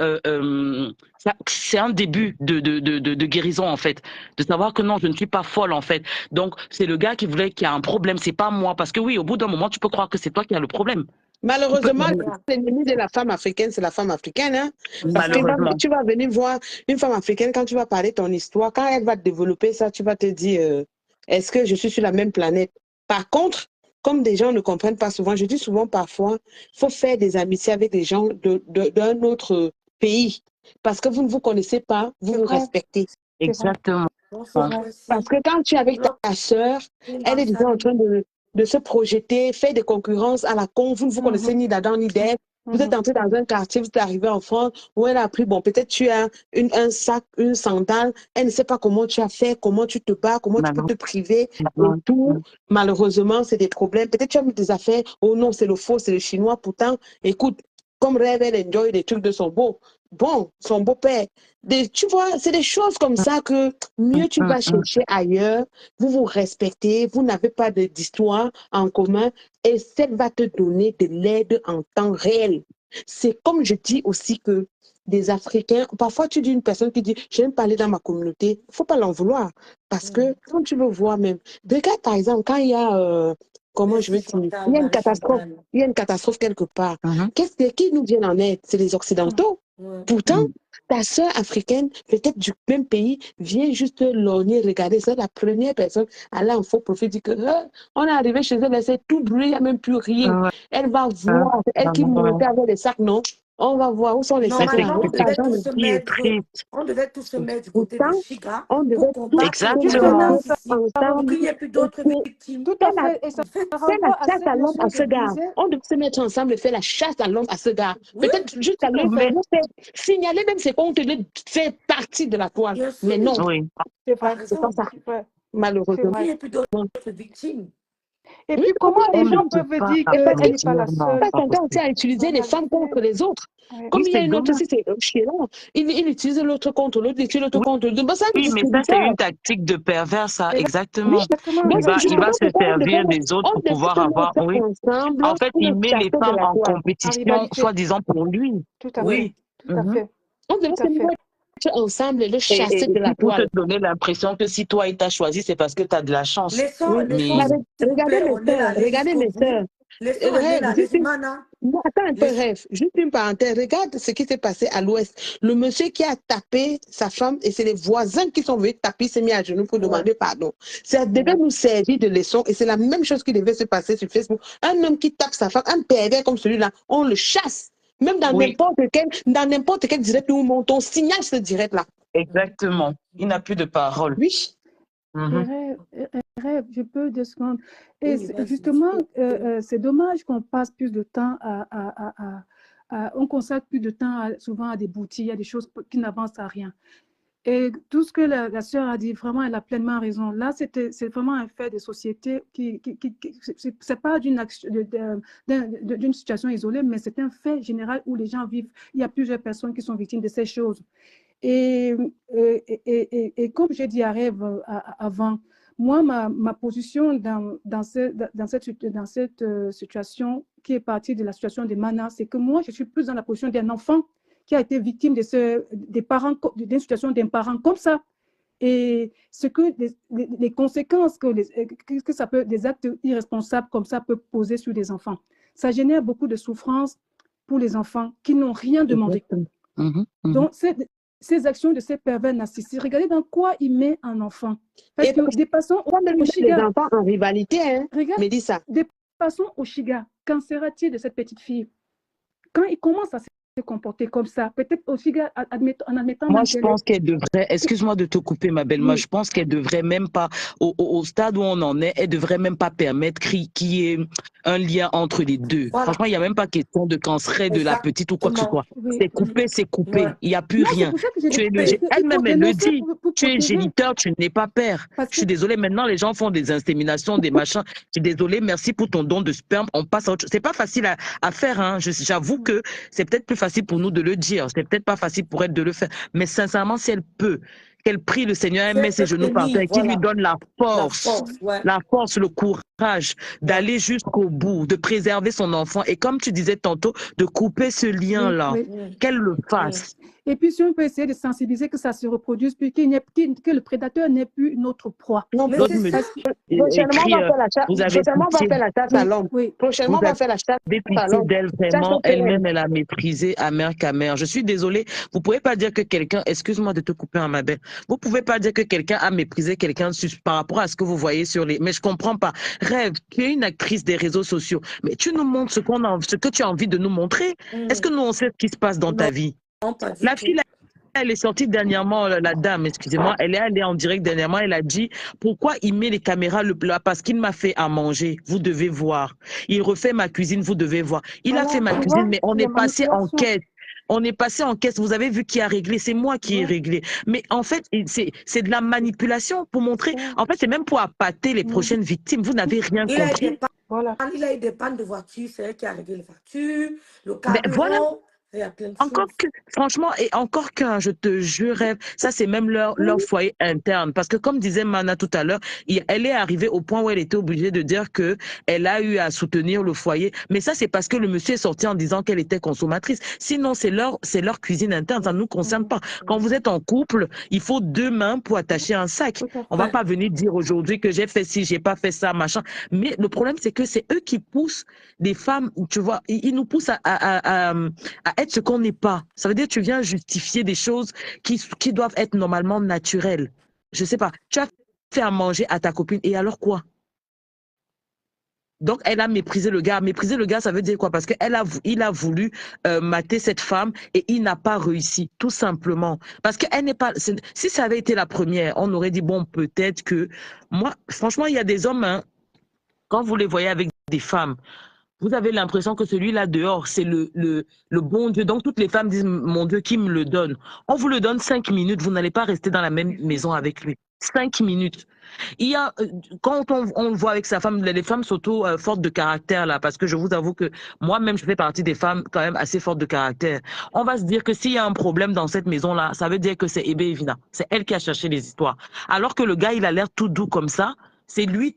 c'est un début de guérison en fait. De savoir que non, je ne suis pas folle en fait. Donc c'est le gars qui a un problème, c'est pas moi. Parce que oui, au bout d'un moment, tu peux croire que c'est toi qui as le problème. Malheureusement, l'ennemi de la femme africaine, c'est la femme africaine. Hein? Parce que tu vas venir voir une femme africaine, quand tu vas parler ton histoire, quand elle va développer ça, tu vas te dire, est-ce que je suis sur la même planète? Par contre, comme des gens ne comprennent pas souvent, je dis souvent parfois, il faut faire des amitiés avec des gens d'un autre pays. Parce que vous ne vous connaissez pas, vous vous respectez. Exactement. Parce que quand tu es avec ta soeur, elle est déjà en train de se projeter, faire des concurrences à la con, vous ne vous connaissez ni d'Adam ni d'Ève. Vous êtes entré dans un quartier, vous êtes arrivé en France, où elle a pris, bon, peut-être tu as un sac, une sandale, elle ne sait pas comment tu as fait, comment tu te bats, comment tu peux te priver, et tout. Malheureusement, c'est des problèmes. Peut-être tu as mis des affaires, oh non, c'est le faux, c'est le chinois. Pourtant, écoute, comme rêve, elle enjoy des trucs de son son beau-père. Tu vois, c'est des choses comme ça que mieux tu vas chercher ailleurs, vous vous respectez, vous n'avez pas d'histoire en commun et celle va te donner de l'aide en temps réel. C'est comme je dis aussi que des Africains, parfois tu dis une personne qui dit, j'aime parler dans ma communauté, il ne faut pas l'en vouloir parce que quand tu veux voir même, regarde par exemple quand il y a... comment je veux dire, il y a une catastrophe quelque part. Qui nous vient en aide? C'est les Occidentaux. Pourtant, ta soeur africaine, peut-être du même pays, vient juste lorgner, regarder. C'est la première personne à aller en faux profil, dit que on est arrivé chez elle, c'est tout brûlé, il n'y a même plus rien. Elle va voir, elle qui montait avec les sacs, non, On va voir où sont les sacs. Normalement, On devait tous se mettre du côté de Chiga on devait pour combattre le cas de narcissisme, pour qu'il n'y ait plus d'autres victimes. Tout à fait. Et ça renvoie à cette notion à ce gars. On devait se mettre ensemble et faire la chasse à l'homme à ce gars. Oui, peut-être juste à le signaler même ses comptes, il fait partie de la toile. Mais non, c'est pas ça. Malheureusement. Il n'y a plus d'autres victimes. Et puis, comment les gens peuvent dire qu'elle n'est pas la seule? Pas tendance à utiliser les femmes contre les autres. Comme il y a une autre aussi, c'est chiant. Il utilise l'autre contre l'autre, il utilise l'autre contre l'autre. Oui, mais ça, c'est une tactique de pervers, ça, exactement. Oui, il va se servir des autres pour pouvoir avoir... Oui. En fait, il met les femmes en compétition, soi-disant pour lui. Tout à fait. Tout à fait. On devait se mettre ensemble et le chasser de la pour toile. te donner l'impression que si toi, il t'a choisi, c'est parce que tu as de la chance. Regardez mes soeurs. Attends un peu, Rêve. Juste une parenthèse. Regarde ce qui s'est passé à l'Ouest. Le monsieur qui a tapé sa femme et c'est les voisins qui sont venus taper, s'est mis à genoux pour demander pardon. Ça devait nous servir de leçon et c'est la même chose qui devait se passer sur Facebook. Un homme qui tape sa femme, un pervers comme celui-là, on le chasse. Même dans n'importe quel direct où on monte, on signale ce direct-là. Exactement. Il n'a plus de parole. Oui. Rêve, je peux 2 secondes. Et justement, c'est dommage qu'on passe plus de temps on consacre plus de temps souvent à des boutiques, à des choses qui n'avancent à rien. Et tout ce que la sœur a dit, vraiment, elle a pleinement raison. Là, c'est vraiment un fait de société c'est pas d'une situation isolée, mais c'est un fait général où les gens vivent. Il y a plusieurs personnes qui sont victimes de ces choses. Et comme j'ai dit à Rêve avant, moi, ma position dans cette situation qui est partie de la situation de Mana, c'est que moi, je suis plus dans la position d'un enfant qui a été victime d'une situation d'un parent comme ça. Et ce que les conséquences que ça peut, des actes irresponsables comme ça peuvent poser sur les enfants. Ça génère beaucoup de souffrance pour les enfants qui n'ont rien demandé. Donc, ces actions de ces pervers narcissiques, regardez dans quoi il met un enfant. Parce que dépassons au Chiga. Les enfants en rivalité, hein. Regarde, mais dis ça. Dépassons au Chiga. Qu'en sera-t-il de cette petite fille? Quand il commence à se comporter comme ça, peut-être au Chiga, en admettant... Moi, je pense qu'elle devrait, excuse-moi de te couper, ma belle, moi, je pense qu'elle devrait même pas, au stade où on en est, elle devrait même pas permettre qu'il y ait un lien entre les deux. Voilà. Franchement, il n'y a même pas question de quand serait de la petite ou quoi que ce soit. C'est coupé, c'est coupé. Ouais. Il n'y a plus rien. Elle-même, elle le dit. Tu es géniteur, tu n'es pas père. Je suis désolée, maintenant, les gens font des inséminations, des machins. Je suis désolée, merci pour ton don de sperme. On passe à autre chose. C'est pas facile à faire, hein. J'avoue que c'est peut-être plus facile pour nous de le dire. C'est peut-être pas facile pour elle de le faire. Mais sincèrement, si elle peut, qu'elle prie le Seigneur, elle met ses genoux par terre, qui lui donne la force, le courage d'aller jusqu'au bout, de préserver son enfant. Et comme tu disais tantôt, de couper ce lien-là, qu'elle le fasse. Et puis, si on peut essayer de sensibiliser que ça se reproduise, puis que le prédateur n'ait plus notre proie. Non, prochainement, on va faire la chasse à l'homme. Prochainement, on va faire la chasse à l'homme. Vraiment, elle-même, elle a méprisé amère qu'amère. Je suis désolée, vous ne pouvez pas dire que quelqu'un, excuse-moi de te couper en ma belle, vous ne pouvez pas dire que quelqu'un a méprisé quelqu'un par rapport à ce que vous voyez sur les... Mais je ne comprends pas. Rêve, tu es une actrice des réseaux sociaux, mais tu nous montres ce que tu as envie de nous montrer. Est-ce que nous, on sait ce qui se passe dans ta vie? La fille, elle est sortie dernièrement, la dame, excusez-moi, elle est allée en direct dernièrement, elle a dit pourquoi il met les caméras là parce qu'il m'a fait à manger, vous devez voir. Il refait ma cuisine, vous devez voir. Il a fait ma cuisine, mais on est passé en caisse. On est passé en caisse, vous avez vu qui a réglé, c'est moi qui ai réglé. Mais en fait, c'est de la manipulation pour montrer, en fait, c'est même pour appâter les prochaines victimes. Vous n'avez rien compris. Il a eu des pannes de voiture, c'est elle qui a réglé les factures, le carburant. Encore que, franchement, et encore qu'un, je te jure, ça c'est même leur foyer interne. Parce que comme disait Mana tout à l'heure, elle est arrivée au point où elle était obligée de dire qu'elle a eu à soutenir le foyer. Mais ça c'est parce que le monsieur est sorti en disant qu'elle était consommatrice. Sinon, c'est leur cuisine interne, ça ne nous concerne pas. Quand vous êtes en couple, il faut 2 mains pour attacher un sac. On va pas venir dire aujourd'hui que j'ai fait ci, j'ai pas fait ça, machin. Mais le problème, c'est que c'est eux qui poussent des femmes, tu vois, ils nous poussent à être ce qu'on n'est pas. Ça veut dire que tu viens justifier des choses qui doivent être normalement naturelles. Je sais pas. Tu as fait à manger à ta copine et alors quoi? Donc, elle a méprisé le gars. Mépriser le gars, ça veut dire quoi? Parce qu'il a voulu mater cette femme et il n'a pas réussi, tout simplement. Parce qu'elle n'est pas... Si ça avait été la première, on aurait dit, bon, peut-être que... Moi, franchement, il y a des hommes, hein, quand vous les voyez avec des femmes, vous avez l'impression que celui-là dehors, c'est le bon Dieu. Donc, toutes les femmes disent, mon Dieu, qui me le donne? On vous le donne 5 minutes, vous n'allez pas rester dans la même maison avec lui. 5 minutes. Il y a, quand on le voit avec sa femme, les femmes surtout fortes de caractère, là, parce que je vous avoue que moi-même, je fais partie des femmes quand même assez fortes de caractère. On va se dire que s'il y a un problème dans cette maison-là, ça veut dire que c'est Ebe Evina. C'est elle qui a cherché les histoires. Alors que le gars, il a l'air tout doux comme ça. C'est lui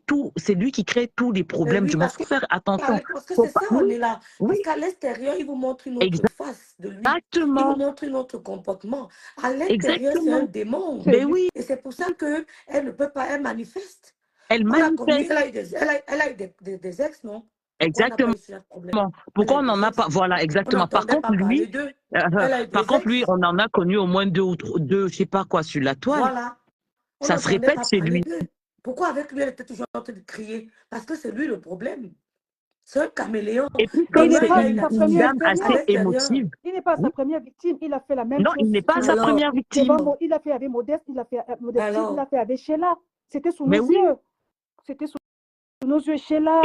qui crée tous les problèmes Oui, du monde. Il faut faire attention. parce que c'est ça, on est là. Oui, Parce qu'à l'extérieur, il vous montre une autre face de lui. Il vous exactement. montre un autre comportement. À l'intérieur, c'est un démon. Ben oui, Et c'est pour ça qu'elle ne peut pas, elle manifeste. elle Elle a manifeste. elle a eu des ex, non? Exactement. Pourquoi on n'en a pas? Voilà, exactement. Par contre, lui, on en a connu au moins deux, je sais pas quoi, sur la toile. Voilà. Ça se répète chez lui. Pourquoi avec lui, elle était toujours en train de crier? Parce que c'est lui le problème. C'est un caméléon. Et puis, comme c'est une dame assez émotive. Il n'est pas sa première victime. Il a fait la même chose. Non, il n'est pas sa première victime. Il a fait avec Modeste, il a fait avec Sheila. C'était sous nos oui. yeux. C'était sous nos yeux. Sheila,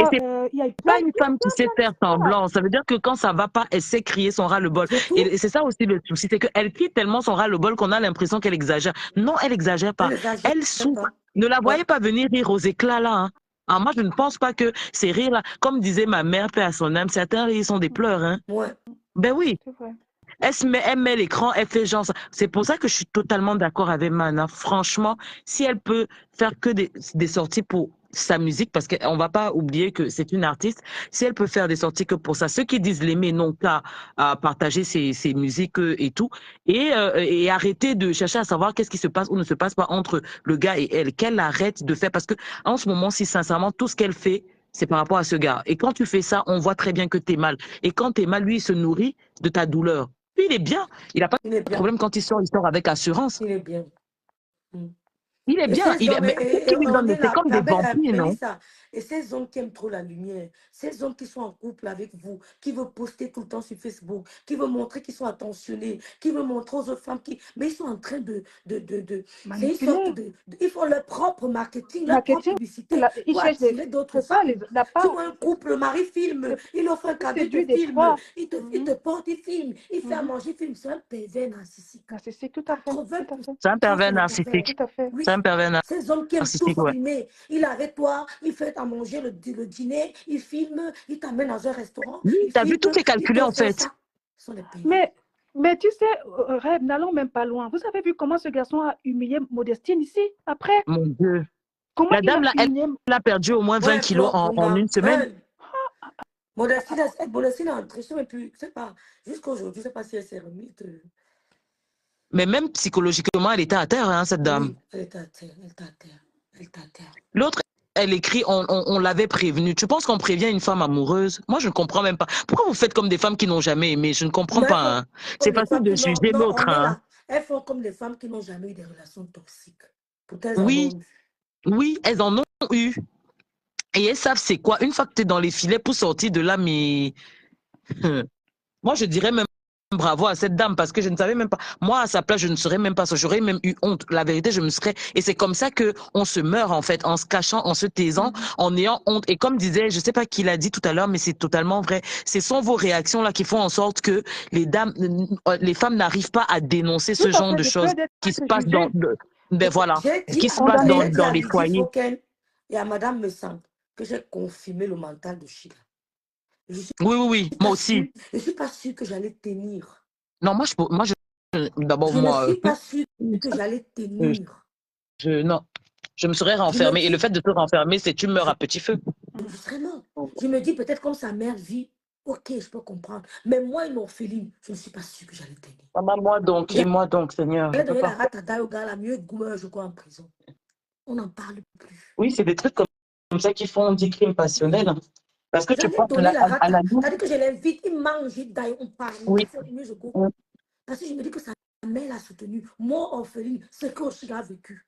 il y a pas une femme qui sait faire semblant. Ça veut dire que quand ça va pas, elle sait crier son ras-le-bol. Et c'est ça aussi le souci, c'est qu'elle crie tellement son ras-le-bol qu'on a l'impression qu'elle exagère. Non, elle exagère pas. Elle souffre. Ne la voyez pas venir rire aux éclats là. Hein. Alors moi, je ne pense pas que ces rires-là, comme disait ma mère, paix à son âme, certains rires sont des pleurs. Hein. Ouais. Ben oui. Elle met l'écran, elle fait genre ça. C'est pour ça que je suis totalement d'accord avec Mana. Franchement, si elle peut faire que des sorties pour sa musique, parce qu'on ne va pas oublier que c'est une artiste, si elle peut faire des sorties que pour ça, ceux qui disent l'aimer n'ont qu'à partager ses musiques et tout, et arrêter de chercher à savoir qu'est-ce qui se passe ou ne se passe pas entre le gars et elle, qu'elle arrête de faire, parce que en ce moment, si sincèrement, tout ce qu'elle fait, c'est par rapport à ce gars. Et quand tu fais ça, on voit très bien que tu es mal. Et quand tu es mal, lui, il se nourrit de ta douleur. Puis il est bien. Il n'a pas de problème quand il sort avec assurance. Il est bien. Il est bien. C'est comme des vampires, non? Et ces hommes qui aiment trop la lumière, ces hommes qui sont en couple avec vous, qui veulent poster tout le temps sur Facebook, qui veulent montrer qu'ils sont attentionnés, qui veulent montrer aux autres femmes mais ils sont en train de c'est une sorte ils font leur propre marketing, leur propre publicité pour attirer d'autres femmes. Tu vois un couple, le mari filme, il offre un cadeau, il te filme, il te porte, il filme, il fait à manger, il filme. C'est un pervers narcissique. Narcissique, tout à fait. C'est un pervers narcissique. C'est un pervers narcissique. Ces hommes qui aiment tout filmer, il est avec toi, il fait à manger le dîner, il filme, il t'amène dans un restaurant. Oui, tu as vu, tout est calculé en fait. Mais tu sais, Rêve, n'allons même pas loin. Vous avez vu comment ce garçon a humilié Modestine ici, après? Mon Dieu. La dame, là, elle a perdu au moins 20 kilos en une semaine. Modestine est entrée, je ne sais plus, je sais pas, jusqu'aujourd'hui, je ne sais pas si elle s'est remise. Mais même psychologiquement, elle était à terre, hein, cette dame. Oui, elle était à terre. L'autre, elle écrit, on l'avait prévenue. Tu penses qu'on prévient une femme amoureuse? Moi, je ne comprends même pas. Pourquoi vous faites comme des femmes qui n'ont jamais aimé? Je ne comprends pas. Hein. C'est facile de juger l'autre. Hein. Elles font comme des femmes qui n'ont jamais eu des relations toxiques. Oui, elles en ont eu. Et elles savent c'est quoi. Une fois que tu es dans les filets pour sortir de là, mais... Moi, je dirais même bravo à cette dame parce que je ne savais même pas. Moi, à sa place, je ne serais même pas ça. J'aurais même eu honte. La vérité, je me serais... Et c'est comme ça qu'on se meurt, en fait, en se cachant, en se taisant, en ayant honte. Et comme disait, je ne sais pas qui l'a dit tout à l'heure, mais c'est totalement vrai. Ce sont vos réactions-là qui font en sorte que les femmes n'arrivent pas à dénoncer ce genre de choses qui se passent dans... Ben voilà, qui se passe dans les foyers. Et à Madame Messant que j'ai confirmé le mental de Sheila. Oui, moi aussi. Je ne suis pas sûre que j'allais tenir. Non, d'abord, moi... Je ne suis pas sûre que j'allais tenir. Non, je me serais renfermée. Et le fait de te renfermer, c'est tu meurs à petit feu. Je serais mort. Je me dis, peut-être comme sa mère vit, ok, je peux comprendre. Mais moi, une orpheline, je ne suis pas sûre que j'allais tenir. Maman, moi donc, Seigneur. Elle donné la ratata au gars, la mieux goumeur, je crois, en prison. On n'en parle plus. Oui, c'est des trucs comme ça qui font des crimes passionnels. Parce que tu penses à la boue. C'est-à-dire que je l'invite, il mange, il daille, on parle. Oui. Parce que je me dis que sa mère l'a soutenu. Moi, orpheline, ce que Oshiga a vécu.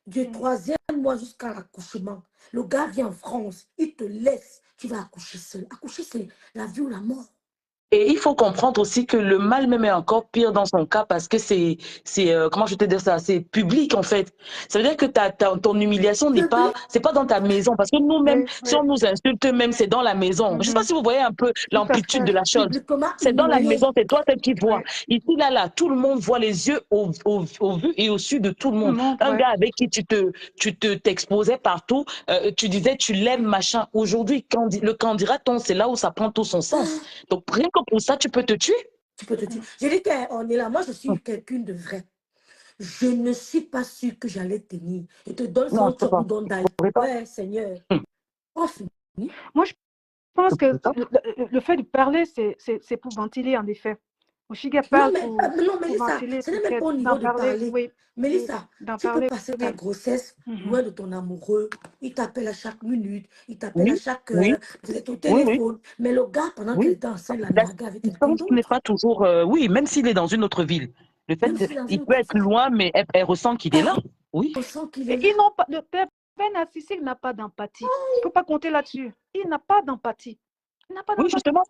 du 3e mois jusqu'à l'accouchement. Le gars vient en France, il te laisse, tu vas accoucher seul. Accoucher, c'est la vie ou la mort. Et il faut comprendre aussi que le mal même est encore pire dans son cas parce que comment je te dire ça, c'est public en fait. Ça veut dire que ton humiliation n'est pas, c'est pas dans ta maison parce que nous-mêmes, si on nous insulte même, c'est dans la maison. Je sais pas si vous voyez un peu l'amplitude de la chose. C'est dans la maison, c'est toi celle qui vois. Ici, là, tout le monde voit les yeux au vu et au su de tout le monde. Un gars avec qui t'exposais partout, tu disais tu l'aimes, machin. Aujourd'hui, le candidaton, c'est là où ça prend tout son sens. Donc, rien que pour ça, tu peux te tuer. Tu peux te tuer. J'ai dit qu'on est là. Moi, je suis quelqu'un de vrai. Je ne suis pas sûre que j'allais tenir. Je te donne ça, tu me donnes d'aller. Ouais, Seigneur. Oh, moi, je pense que le fait de parler, c'est pour ventiler, en effet. Oshiga parle pour Mélissa, ce n'est même pas au niveau de parler. Oui, Mélissa, tu peux passer ta grossesse loin de ton amoureux. Il t'appelle à chaque minute, il t'appelle à chaque heure. Vous êtes au téléphone. Mais le gars, pendant qu'elle était enceinte, la nargue avec quelqu'un d'autre. n'est pas toujours... oui, même s'il est dans une autre ville. Le fait, il peut être loin, mais elle ressent qu'il est là. Oui. Le père narcissique n'a pas d'empathie. Il ne faut pas compter là-dessus. Il n'a pas d'empathie. Oui, justement,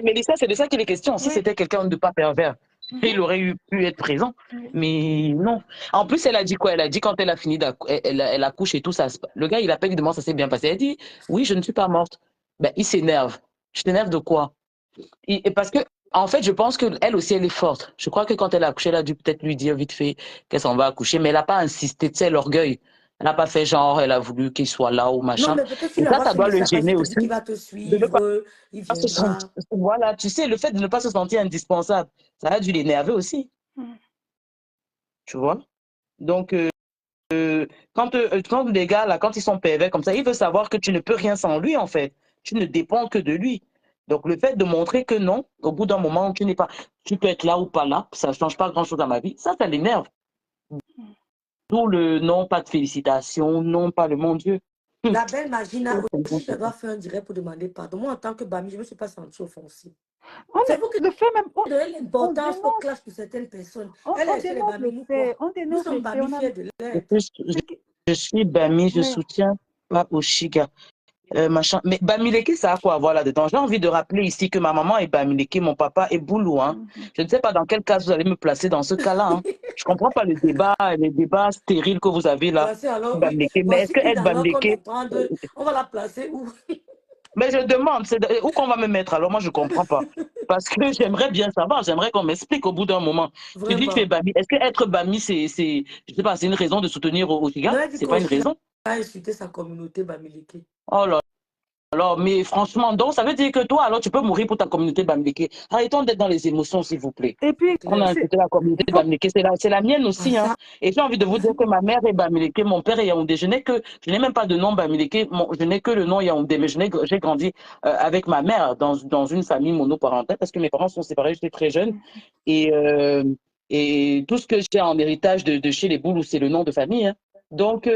Mélissa, c'est de ça qu'il est question. Si c'était quelqu'un de pas pervers, il aurait pu être présent. Mais non. En plus, elle a dit quoi? Elle a dit quand elle a fini, elle accouche et tout ça. Le gars, il appelle, il demande ça s'est bien passé. Elle dit, oui, je ne suis pas morte. Ben, il s'énerve. Je t'énerve de quoi? Et parce que, en fait, je pense qu'elle aussi, elle est forte. Je crois que quand elle a accouché, elle a dû peut-être lui dire vite fait qu'elle s'en va accoucher, mais elle n'a pas insisté, tu sais, l'orgueil. Elle n'a pas fait genre, elle a voulu qu'il soit là ou machin. Non, mais peut-être qu'il ça doit le gêner aussi. Il va te suivre, il viendra. Voilà, tu sais, le fait de ne pas se sentir indispensable, ça a dû l'énerver aussi. Tu vois? Donc, quand les gars, là, quand ils sont pervers comme ça, ils veulent savoir que tu ne peux rien sans lui, en fait. Tu ne dépends que de lui. Donc, le fait de montrer que non, au bout d'un moment, tu peux être là ou pas là, ça ne change pas grand-chose dans ma vie, ça l'énerve. D'où le non, pas de félicitations, non, pas le mon Dieu. La belle Magina aussi, elle doit faire un direct pour demander pardon. Moi, en tant que Bami, je ne me suis pas sentie offensive. C'est vous qui le fait même. On donne l'importance au clash pour certaines personnes. Elle est chez les Bami, nous sommes Bami fiers de l'aide. Je suis Bami, je soutiens pas Oshiga. Machin. Mais Bamileke, ça a quoi à voir là-dedans? J'ai envie de rappeler ici que ma maman est Bamileke, mon papa est Boulou. Hein. Je ne sais pas dans quel cas vous allez me placer dans ce cas-là. Hein. Je ne comprends pas les débats stériles que vous avez là. Alors, mais est-ce qu'être Bamileke... On va la placer où? Mais je demande, où qu'on va me mettre? Alors moi, je ne comprends pas. Parce que j'aimerais bien savoir, j'aimerais qu'on m'explique au bout d'un moment. Vraiment. Tu dis que tu es Bami. Est-ce qu'être Bami, je sais pas, c'est une raison de soutenir Oshiga? C'est pas une raison? Il a insulté sa communauté Bamileke. Oh là. Alors, mais franchement, donc ça veut dire que toi, alors tu peux mourir pour ta communauté Bamileke. Arrêtons d'être dans les émotions, s'il vous plaît. Et puis, on a insulté la communauté Bamileke, c'est la mienne aussi. Hein. Et j'ai envie de vous dire que ma mère est Bamileke, mon père est Yaoundé. Je n'ai même pas de nom Bamileke, je n'ai que le nom Yaoundé, mais j'ai grandi avec ma mère dans une famille monoparentale parce que mes parents sont séparés, j'étais très jeune. Et tout ce que j'ai en héritage de chez les Boulous, c'est le nom de famille. Hein. Donc,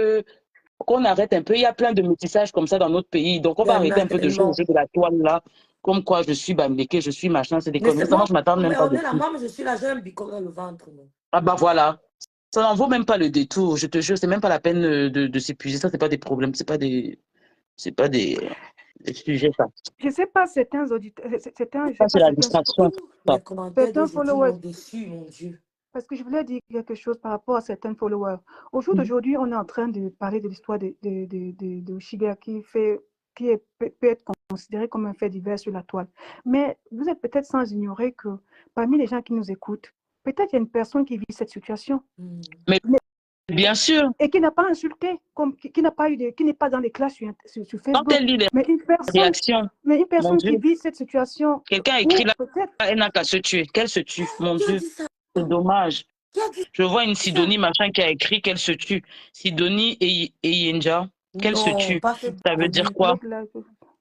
qu'on arrête un peu. Il y a plein de métissages comme ça dans notre pays. Donc, on va arrêter un peu de jouer au jeu de la toile là. Comme quoi, je suis Bamileke, je suis machin, c'est des conneries. Ça, moi, je m'attends même pas. Moi, je suis là, j'ai un bicon dans le ventre. Non? Ah bah voilà. Ça n'en vaut même pas le détour. Je te jure, c'est même pas la peine de s'épuiser. Ça, c'est pas des problèmes. C'est pas des sujets, ça. Je sais pas, certains auditeurs. C'est la distraction. Les commentaires d'aujourd'hui m'ont déçu, mon Dieu. Parce que je voulais dire quelque chose par rapport à certains followers. Au jour d'aujourd'hui, on est en train de parler de l'histoire de Oshiga qui peut être considéré comme un fait divers sur la toile. Mais vous êtes peut-être sans ignorer que parmi les gens qui nous écoutent, peut-être il y a une personne qui vit cette situation. Mais bien sûr. Et qui n'a pas insulté, qui n'est pas dans les classes sur Facebook. Quand elle lit les réactions, mais une personne qui vit cette situation. Quelqu'un a écrit là, elle n'a qu'à se tuer. Qu'elle se tue, mon Dieu. C'est dommage. Je vois une Sidonie machin qui a écrit qu'elle se tue. Sidonie et Yenja, qu'elle se tue. Ça veut dire quoi?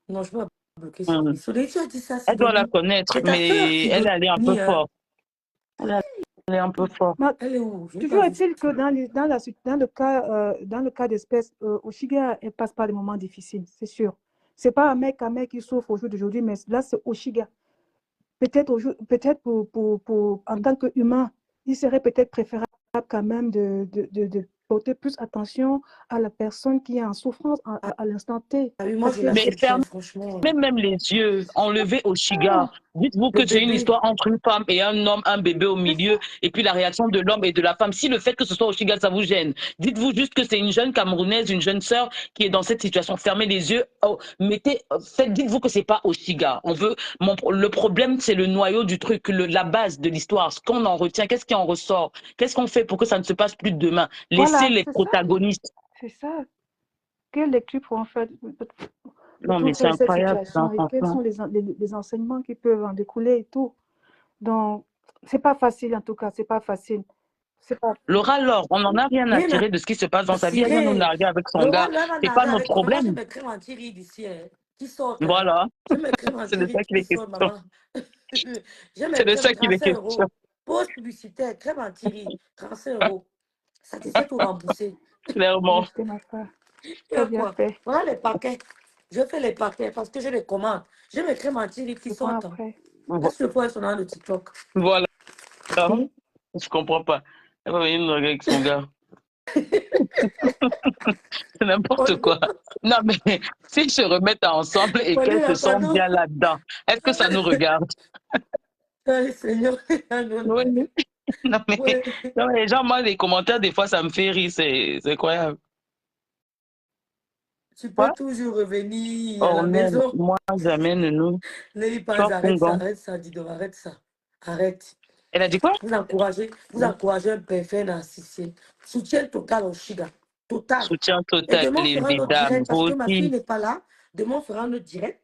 Non, je vais bloquer Sidonie. Tu as dit ça, elle doit la connaître, mais elle est un peu forte. Elle est un peu forte. Elle est où? Toujours est-il que dans le cas d'espèce, Oshiga, elle passe par des moments difficiles, c'est sûr. C'est pas un mec qui souffre au jour d'aujourd'hui, mais là, c'est Oshiga. Peut-être en tant qu'humain, il serait peut-être préférable quand même porter plus attention à la personne qui est en souffrance à l'instant T. Ah oui, moi, je Parce que la franchement. Même les yeux enlevés au Shiga. Dites-vous que c'est une histoire entre une femme et un homme, un bébé au milieu, et puis la réaction de l'homme et de la femme. Si le fait que ce soit au Shiga, ça vous gêne, dites-vous juste que c'est une jeune Camerounaise, une jeune sœur qui est dans cette situation. Fermez les yeux, dites-vous que c'est pas au Shiga. Le problème, c'est le noyau du truc, la base de l'histoire, ce qu'on en retient, qu'est-ce qui en ressort, qu'est-ce qu'on fait pour que ça ne se passe plus demain. Laissez les protagonistes. C'est ça. Quelle lecture pour en faire Non, mais c'est cette incroyable. situation et quels sont les enseignements qui peuvent en découler et tout. Donc, c'est pas facile en tout cas, c'est pas facile. Laura, Laure, on n'en a rien à tirer de ce qui se passe dans sa vie. Elle vient nous narguer avec son gars. C'est pas notre problème. Je m'écris en Thierry d'ici, qui sort. Voilà. Je m'écris en C'est de ça qu'il est question. C'est de ça qu'il est question. Pause publicitaire, crème en Thierry, 35 €. Satisfait ou remboursé. Clairement. Très bien fait. Voilà les paquets. Je fais les paquets parce que je les commande. Je me crée mon Thierry qui sort. Qu'est-ce que je sur le TikTok? Voilà. Je comprends pas. Elle va venir nous regarder avec son gars. C'est n'importe quoi. Non, mais s'ils se remettent ensemble et qu'elles se sentent bien là-dedans, est-ce que ça nous regarde? Seigneur. Oui. Non, mais les gens, moi, les commentaires, des fois, ça me fait rire. C'est incroyable. Tu peux toujours revenir à la maison. Moi, jamais, nous. Arrête ça, Dido, arrête ça. Arrête. Elle a dit quoi? Vous encouragez un parfait narcissique. Soutien total au Shiga. Total. Soutien total, et demain, on fera notre direct parce que ma fille n'est pas là. Demain, on fera notre direct.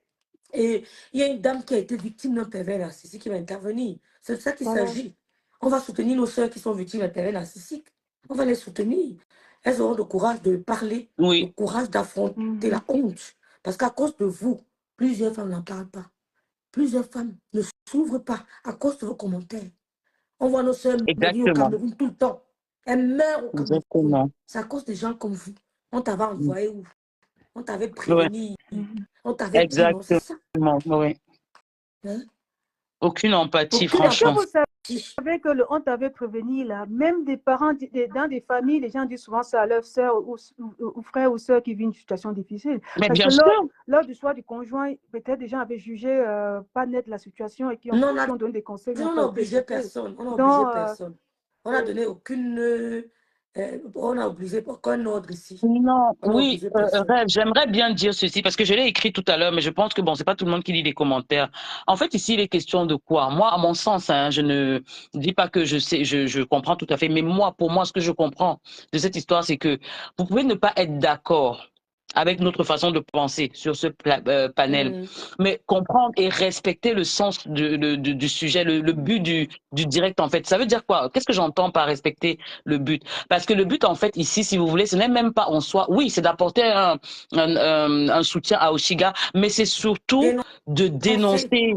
Et il y a une dame qui a été victime d'un pervers narcissique qui va intervenir. C'est de ça qu'il s'agit. On va soutenir nos soeurs qui sont victimes d'un pervers narcissique. On va les soutenir. Elles auront le courage de parler, le courage d'affronter la honte. Parce qu'à cause de vous, plusieurs femmes n'en parlent pas. Plusieurs femmes ne s'ouvrent pas à cause de vos commentaires. On voit nos soeurs mourir au Cameroun tout le temps. Elles meurent au Cameroun. C'est à cause des gens comme vous. On t'avait envoyé où? On t'avait prévenu. On t'avait dit non, c'est ça. Oui. Hein? Aucune empathie, franchement. Vous savez que on t'avait prévenu là, même des parents dans des familles, les gens disent souvent ça à leurs sœurs ou frères ou sœurs qui vivent une situation difficile. Mais parce bien que sûr. Lors du choix du conjoint, peut-être des gens avaient jugé pas net la situation et qui ont donné des conseils. On n'a obligé personne. On n'a obligé personne. On n'a donné aucune. On n'a obligé aucun ordre ici. Non, oui, Rêve, j'aimerais bien dire ceci parce que je l'ai écrit tout à l'heure, mais je pense que bon, c'est pas tout le monde qui lit les commentaires. En fait, ici, il est question de quoi? Moi, à mon sens, je ne dis pas que je sais, je comprends tout à fait, mais moi, pour moi, ce que je comprends de cette histoire, c'est que vous pouvez ne pas être d'accord avec notre façon de penser sur ce panel, mais comprendre et respecter le sens du sujet, le but du direct, en fait. Ça veut dire quoi? Qu'est-ce que j'entends par respecter le but? Parce que le but, en fait, ici, si vous voulez, ce n'est même pas en soi. Oui, c'est d'apporter un soutien à Oshiga, mais c'est surtout de dénoncer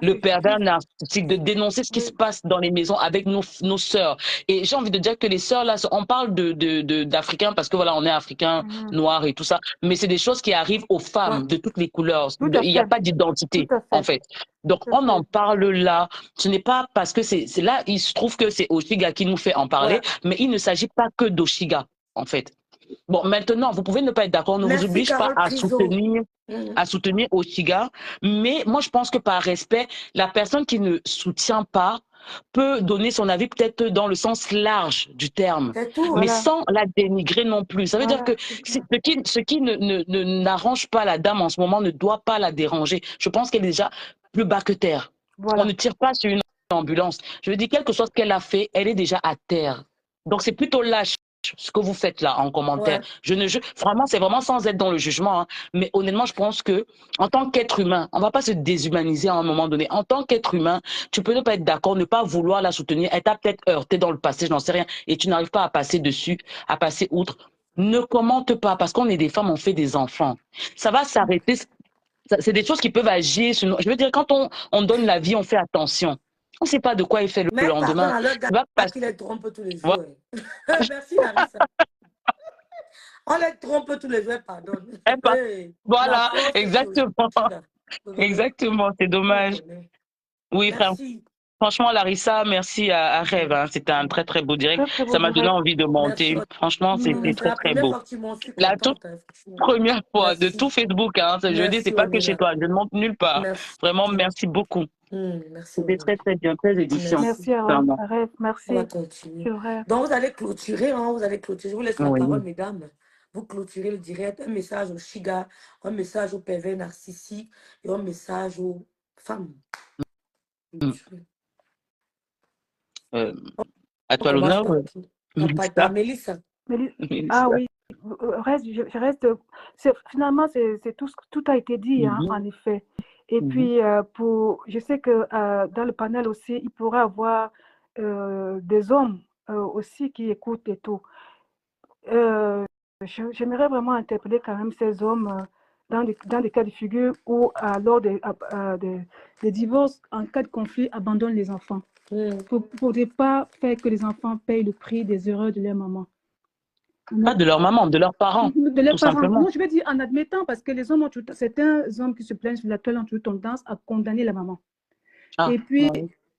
le pervers narcissique, de dénoncer ce qui se passe dans les maisons avec nos sœurs. Et j'ai envie de dire que les sœurs, là, on parle d'Africains parce que voilà, on est Africains, noirs et tout ça, mais c'est des choses qui arrivent aux femmes de toutes les couleurs. Il n'y a pas d'identité, en fait. Donc, on en parle là. Ce n'est pas parce que c'est là, il se trouve que c'est Oshiga qui nous fait en parler, mais il ne s'agit pas que d'Oshiga, en fait. Bon, maintenant, vous pouvez ne pas être d'accord, on ne vous oblige pas à soutenir Oshiga, mais moi, je pense que par respect, la personne qui ne soutient pas peut donner son avis peut-être dans le sens large du terme, mais sans la dénigrer non plus. Ça veut dire que ce qui n'arrange pas la dame en ce moment ne doit pas la déranger. Je pense qu'elle est déjà plus bas que terre. On ne tire pas sur une ambulance. Je veux dire, quel que soit ce qu'elle a fait, elle est déjà à terre. Donc, c'est plutôt lâche ce que vous faites là en commentaire. Vraiment, c'est vraiment sans être dans le jugement. Mais honnêtement, je pense que en tant qu'être humain, on ne va pas se déshumaniser à un moment donné. En tant qu'être humain, tu peux ne pas être d'accord, ne pas vouloir la soutenir. Elle t'a peut-être heurté dans le passé, je n'en sais rien, et tu n'arrives pas à passer dessus, à passer outre. Ne commente pas, parce qu'on est des femmes, on fait des enfants. Ça va s'arrêter. C'est des choses qui peuvent agir sur nous. Je veux dire, quand on donne la vie, on fait attention. On ne sait pas de quoi il fait le lendemain. Parce qu'il les trompe tous les jours. Merci, Larissa. On les trompe tous les jours, pardon. Voilà, exactement. Exactement, c'est dommage. Oui, frère. Franchement, Larissa, merci à Rêve. Hein. C'était un très, très beau direct. Très, très beau Ça m'a donné direct. envie de monter. Merci. Franchement, c'était C'est très, la très première beau. fois que tu montes, je suis La toute contente. Hein, franchement. première fois de tout Merci. Facebook. Hein. Ce jeudi, c'est Merci, pas que chez Onila. toi. Je ne monte nulle part. Merci. Vraiment, merci beaucoup. Merci, C'était Onila. très, très bien. Très édifiant. Merci. Merci à Vraiment. Rêve. On va Merci. continuer. C'est vrai. Donc, vous allez clôturer, hein, vous allez clôturer. Je vous laisse la Oui. parole, mesdames. Vous clôturez le direct. Un message aux Shiga, un message aux pervers narcissiques et un message aux femmes. Mm. À On toi commence l'honneur, par qui? Par Mélissa. Ah oui, je reste. Finalement, tout a été dit, hein, en effet. Et puis, je sais que dans le panel aussi, il pourrait y avoir des hommes aussi qui écoutent et tout. J'aimerais vraiment interpeller quand même ces hommes dans des cas de figure où, lors des divorces, en cas de conflit, abandonnent les enfants. Il ne faudrait pas faire que les enfants payent le prix des erreurs de leur maman. Pas de leur maman, de leurs parents, de leurs tout parents. simplement. Non, je vais dire en admettant, parce que les hommes certains hommes qui se plaignent sur la toile ont toujours tendance à condamner la maman. Et puis,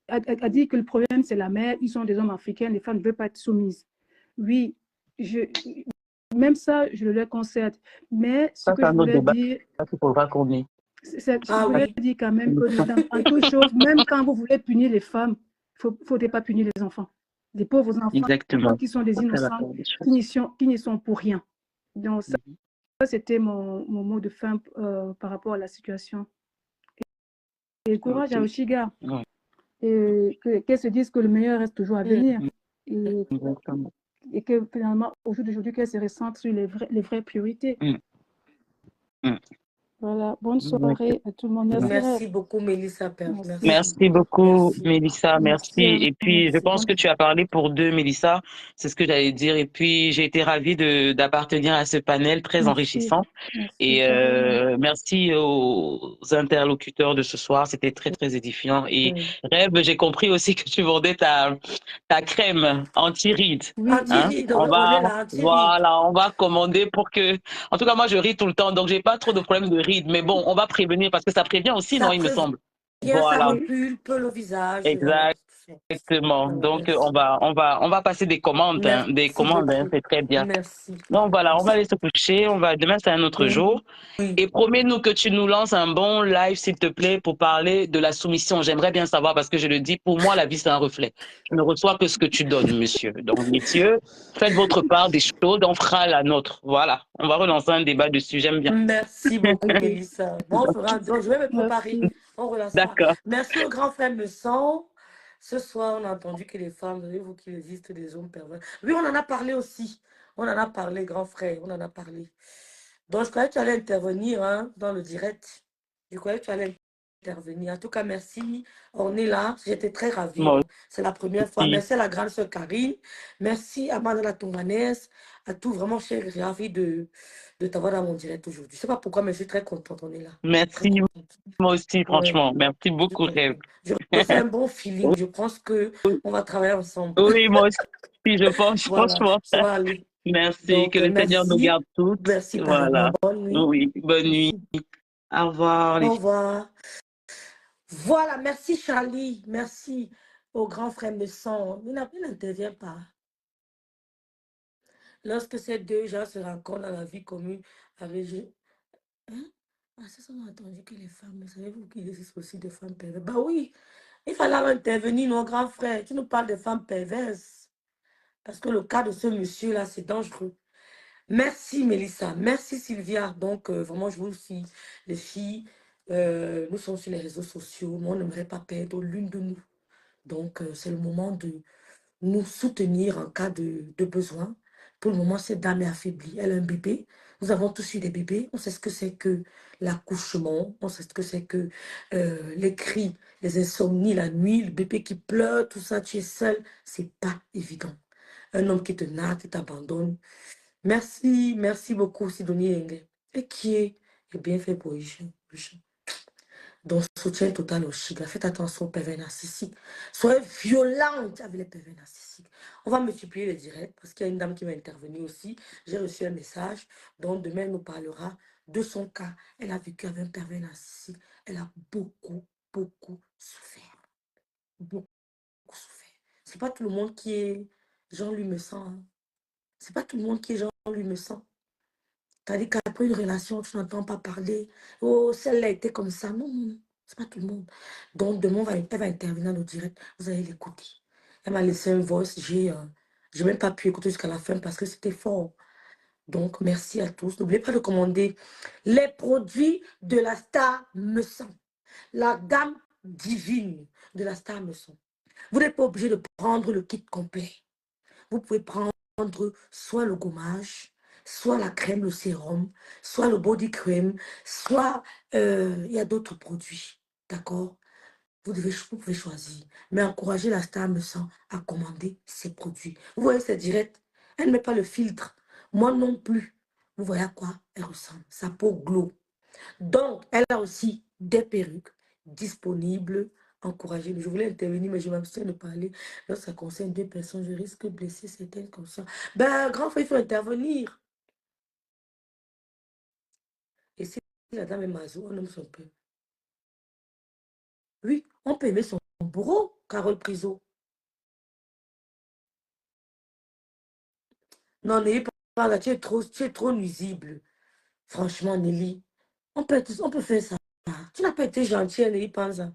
a dit que le problème, c'est la mère. Ils sont des hommes africains, les femmes ne veulent pas être soumises. Oui, même ça, je le leur concède. Mais ce que je voulais dire, je voulais dire quand même que en toute chose, même quand vous voulez punir les femmes, il ne faudrait pas punir les enfants. Les pauvres enfants, Exactement. qui sont des innocents, qui n'y sont pour rien. Donc, ça, c'était mon mot de fin par rapport à la situation. Et courage à Oshiga. Et qu'elle se dise que le meilleur reste toujours à venir. Et que finalement, au jour d'aujourd'hui, qu'elle se recentre sur les vraies priorités. Voilà, bonne soirée à tout le monde. Merci beaucoup, Mélissa. Merci beaucoup, Mélissa. Merci. Et puis, je pense que tu as parlé pour deux, Mélissa. C'est ce que j'allais dire. Et puis, j'ai été ravie d'appartenir à ce panel très enrichissant. Et merci aux interlocuteurs de ce soir. C'était très, très édifiant. Et Rêve, j'ai compris aussi que tu vendais ta crème anti-rides. Anti-rides, on est là, anti-rides. Voilà, on va commander pour que... En tout cas, moi, je ris tout le temps, donc j'ai pas trop de problème de rides. Mais bon, on va prévenir parce que ça prévient aussi, non, il me semble. Voilà. Ça repulpe le visage. Exactement. Donc, on va passer des commandes. C'est très bien. Merci. Donc, voilà, on va aller se coucher. Demain, c'est un autre jour. Et promets-nous que tu nous lances un bon live, s'il te plaît, pour parler de la soumission. J'aimerais bien savoir, parce que je le dis, pour moi, la vie, c'est un reflet. Je ne reçois que ce que tu donnes, monsieur. Donc, messieurs, faites votre part des choses, on fera la nôtre. Voilà, on va relancer un débat dessus. J'aime bien. Merci beaucoup, Mélissa. Bon, je vais me préparer. On relance ça. D'accord. Merci au grand frère Messon. Ce soir, on a entendu que les femmes, savez-vous qu'il existe des hommes pervers. Oui, on en a parlé aussi. On en a parlé, grand frère, on en a parlé. Donc, je croyais que tu allais intervenir dans le direct. Je croyais que tu allais intervenir. En tout cas, merci. On est là. J'étais très ravie. C'est la première fois. Merci à la grande sœur Karine. Merci à Madame la Tonganès. À tout, vraiment, je suis ravie de t'avoir dans mon direct aujourd'hui. Je ne sais pas pourquoi, mais je suis très contente. On est là. Merci. Moi aussi, franchement. Merci beaucoup, Rêve. Je ressens un bon feeling. Je pense qu'on va travailler ensemble. Oui, moi aussi, je pense, voilà. franchement. Ça va aller. Merci, donc, que le Seigneur nous garde toutes. Merci, voilà. Bonne nuit. Oui, bonne nuit. Au revoir. Au revoir. Voilà, merci Charlie. Merci au grand frère Messon. Il n'intervient pas. Lorsque ces deux gens se rencontrent dans la vie commune, avec c'est ça, on a entendu que les femmes, savez-vous qu'il existe aussi des femmes perverses? Bah oui, il fallait intervenir, nos grands frères. Tu nous parles de femmes perverses. Parce que le cas de ce monsieur-là, c'est dangereux. Merci Mélissa, merci Sylvia. Donc, vraiment, je vous aussi, les filles, nous sommes sur les réseaux sociaux, mais on n'aimerait pas perdre l'une de nous. Donc, c'est le moment de nous soutenir en cas de besoin. Pour le moment, cette dame est affaiblie. Elle a un bébé. Nous avons tous eu des bébés. On sait ce que c'est que l'accouchement. On sait ce que c'est que les cris, les insomnies la nuit, le bébé qui pleure, tout ça, tu es seul. C'est pas évident. Un homme qui te nargue, qui t'abandonne. Merci, merci beaucoup, Sidonie Engue. Et qui est bien fait pour Isha. Donc, soutien total au Shiga. Faites attention aux pervers narcissiques. Soyez violente avec les pervers narcissiques. On va multiplier les directs parce qu'il y a une dame qui va intervenir aussi. J'ai reçu un message dont demain elle nous parlera de son cas. Elle a vécu avec un pervers narcissique. Elle a beaucoup, beaucoup souffert. beaucoup souffert. C'est pas tout le monde qui est Jean-Louis Messan. Hein. C'est pas tout le monde qui est Jean-Louis Messan. C'est-à-dire qu'après une relation, tu n'entends pas parler. Oh, celle-là était comme ça. Non, non, non. C'est pas tout le monde. Donc, demain, elle va intervenir dans le direct. Vous allez l'écouter. Elle m'a laissé un voice. J'ai même pas pu écouter jusqu'à la fin parce que c'était fort. Donc, merci à tous. N'oubliez pas de commander les produits de la Star Messan. La gamme divine de la Star Messan. Vous n'êtes pas obligé de prendre le kit complet. Vous pouvez prendre soit le gommage, soit la crème, le sérum, soit le body cream, soit il y a d'autres produits. D'accord? Vous pouvez choisir. Mais encouragez la Star Messan à commander ces produits. Vous voyez, c'est direct. Elle ne met pas le filtre. Moi non plus. Vous voyez à quoi elle ressemble. Sa peau glow. Donc, elle a aussi des perruques disponibles. Encouragez-le. Je voulais intervenir, mais je m'abstiens de parler. Lorsque ça concerne deux personnes, je risque de blesser certaines consciences. Ben, grand frère, il faut intervenir. Et si la dame est maso, on aime son peu. Oui, on peut aimer son bourreau, Carole Priso. Non, n'ayez pas là, tu es trop nuisible. Franchement, Nelly, on peut faire ça. Tu n'as pas été gentille, Nelly Panza.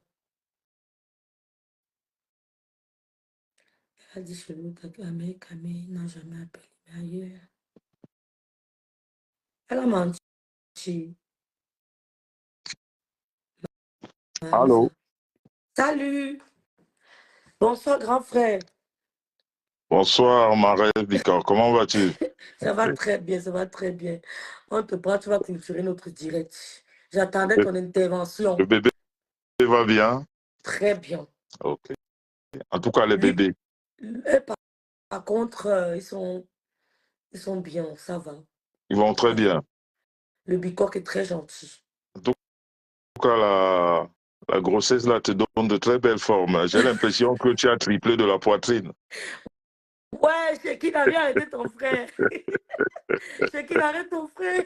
Elle a dit chez nous, Camille n'a jamais appelé, mais ailleurs. Elle a menti. Allô? Salut. Bonsoir, grand frère. Bonsoir, Marie Victor. Comment vas-tu? Ça va très bien, ça va très bien. On te prend, tu vas clôturer notre direct. J'attendais ton intervention. Le bébé va bien? Très bien. Ok. En tout cas, les Lui, bébés. par contre, ils sont bien, ça va. Ils vont très bien. Le bicoque est très gentil. En tout cas, la grossesse là te donne de très belles formes. J'ai l'impression que tu as triplé de la poitrine. Ouais, c'est qui n'a rien arrêté ton frère. C'est qui arrête ton frère.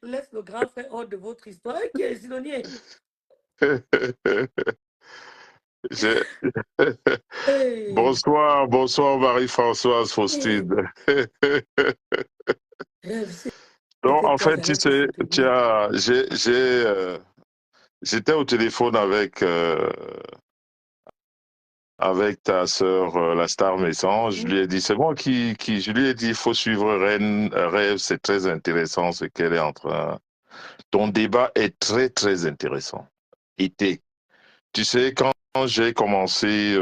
Laisse le grand frère hors de votre histoire. Qui est Silonier? Hey. Bonsoir Marie-Françoise Faustine. Donc, en fait, tu sais, j'étais au téléphone avec ta sœur, la Star Messan. Je lui ai dit, c'est moi je lui ai dit, il faut suivre Rêve, c'est très intéressant ce qu'elle est en train. Ton débat est très, très intéressant. Tu sais, quand j'ai commencé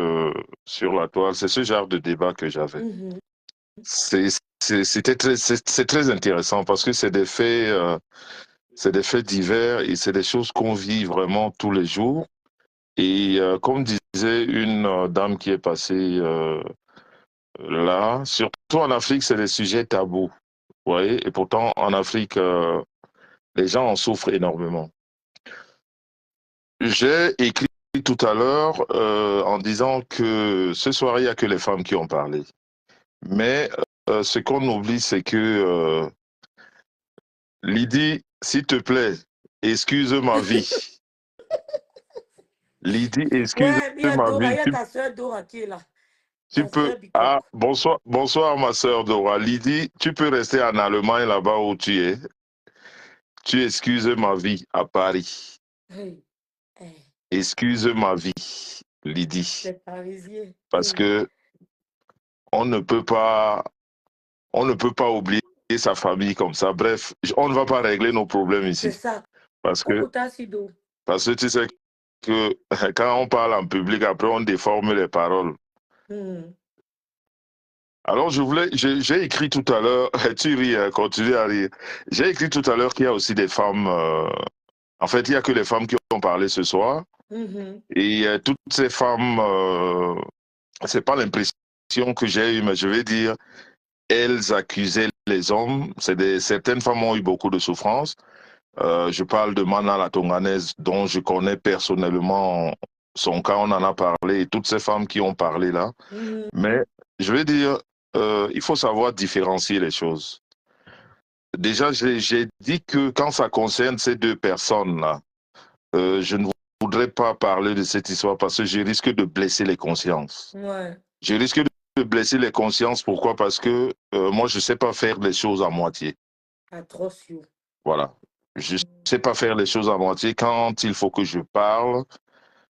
sur la toile, c'est ce genre de débat que j'avais. C'est très intéressant parce que c'est des faits divers et c'est des choses qu'on vit vraiment tous les jours. Et comme disait une dame qui est passée là, surtout en Afrique, c'est des sujets tabous. Vous voyez? Et pourtant, en Afrique, les gens en souffrent énormément. J'ai écrit tout à l'heure en disant que ce soir, il n'y a que les femmes qui ont parlé. Mais ce qu'on oublie, c'est que Lydie, s'il te plaît, excuse ma vie. Lydie, excuse ma vie. Il y a ta soeur Dora qui est là. Tu peux. Ah, bonsoir ma soeur Dora. Lydie, tu peux rester en Allemagne là-bas où tu es. Tu excuses ma vie à Paris. Hey. Excuse ma vie, Lydie. C'est parisien. Parce que on ne peut pas oublier sa famille comme ça. Bref, on ne va pas régler nos problèmes ici. C'est ça. Parce que tu sais que quand on parle en public, après on déforme les paroles. Alors j'ai écrit tout à l'heure, tu ris, continue à rire. J'ai écrit tout à l'heure qu'il y a aussi des femmes, en fait il n'y a que les femmes qui ont parlé ce soir. Et toutes ces femmes, c'est pas l'impression que j'ai eue, mais je vais dire, elles accusaient les hommes. Certaines femmes ont eu beaucoup de souffrances. Je parle de Mana la Tonganaise, dont je connais personnellement son cas, on en a parlé, et toutes ces femmes qui ont parlé là. Mais je vais dire, il faut savoir différencier les choses. Déjà, j'ai dit que quand ça concerne ces deux personnes-là, je ne voudrais pas parler de cette histoire parce que je risque de blesser les consciences. Ouais. Je risque de blesser les consciences. Pourquoi? Parce que moi, je sais pas faire les choses à moitié. Atroce. Voilà. Je sais pas faire les choses à moitié. Quand il faut que je parle,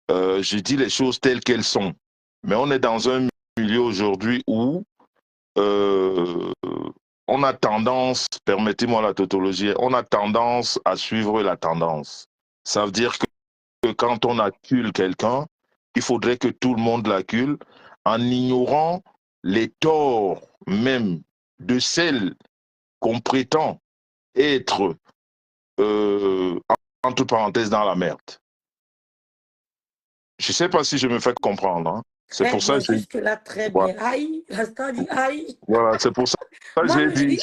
je dis les choses telles qu'elles sont. Mais on est dans un milieu aujourd'hui où on a tendance, permettez-moi la tautologie, on a tendance à suivre la tendance. Ça veut dire que quand on accule quelqu'un, il faudrait que tout le monde l'accule en ignorant les torts même de celles qu'on prétend être, entre parenthèses, dans la merde. Je ne sais pas si je me fais comprendre. Hein. C'est pour ça que j'ai... Jusque-là, très bien. Aïe, l'instant dit aïe. Voilà, c'est pour ça que j'ai dit...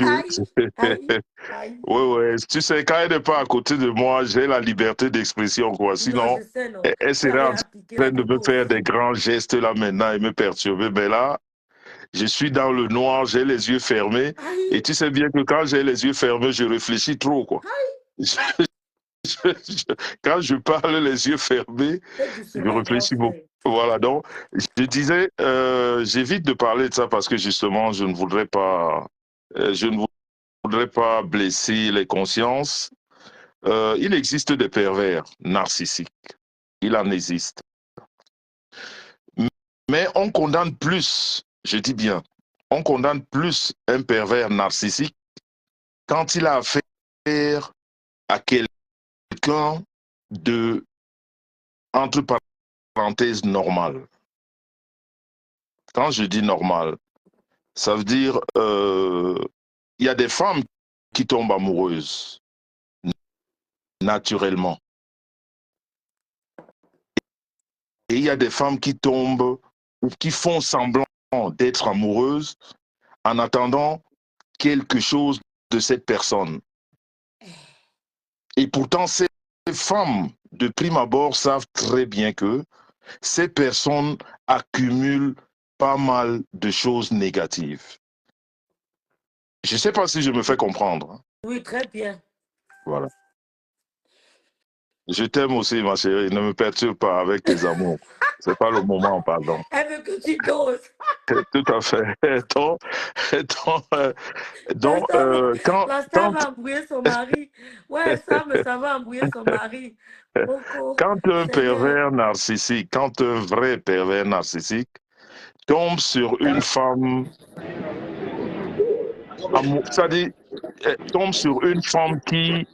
Aïe. Oui. Tu sais, quand elle n'est pas à côté de moi, j'ai la liberté d'expression, quoi. Sinon, non, je sais, non. elle serait en train de me faire des grands gestes là maintenant et me perturber. Mais là, je suis dans le noir, j'ai les yeux fermés. Aïe. Et tu sais bien que quand j'ai les yeux fermés, je réfléchis trop, quoi. Quand je parle les yeux fermés, je réfléchis beaucoup. Voilà, donc, je disais, j'évite de parler de ça parce que justement, je ne voudrais pas blesser les consciences. Il existe des pervers narcissiques. Il en existe. Mais on condamne plus, je dis bien, on condamne plus un pervers narcissique quand il a affaire à quelqu'un de, entre parenthèses, normal. Quand je dis normal, ça veut dire il y a des femmes qui tombent amoureuses naturellement. Et il y a des femmes qui tombent ou qui font semblant d'être amoureuses en attendant quelque chose de cette personne. Et pourtant, ces femmes, de prime abord, savent très bien que ces personnes accumulent pas mal de choses négatives. Je ne sais pas si je me fais comprendre. Oui, très bien. Voilà. Je t'aime aussi, ma chérie. Ne me perturbe pas avec tes amours. C'est pas le moment, pardon. Elle veut que tu doses. Tout à fait. La star va embrouiller son mari. Ouais, ça va embrouiller son mari. Quand un pervers narcissique, quand un vrai pervers narcissique tombe sur une femme, c'est-à-dire tombe sur une femme qui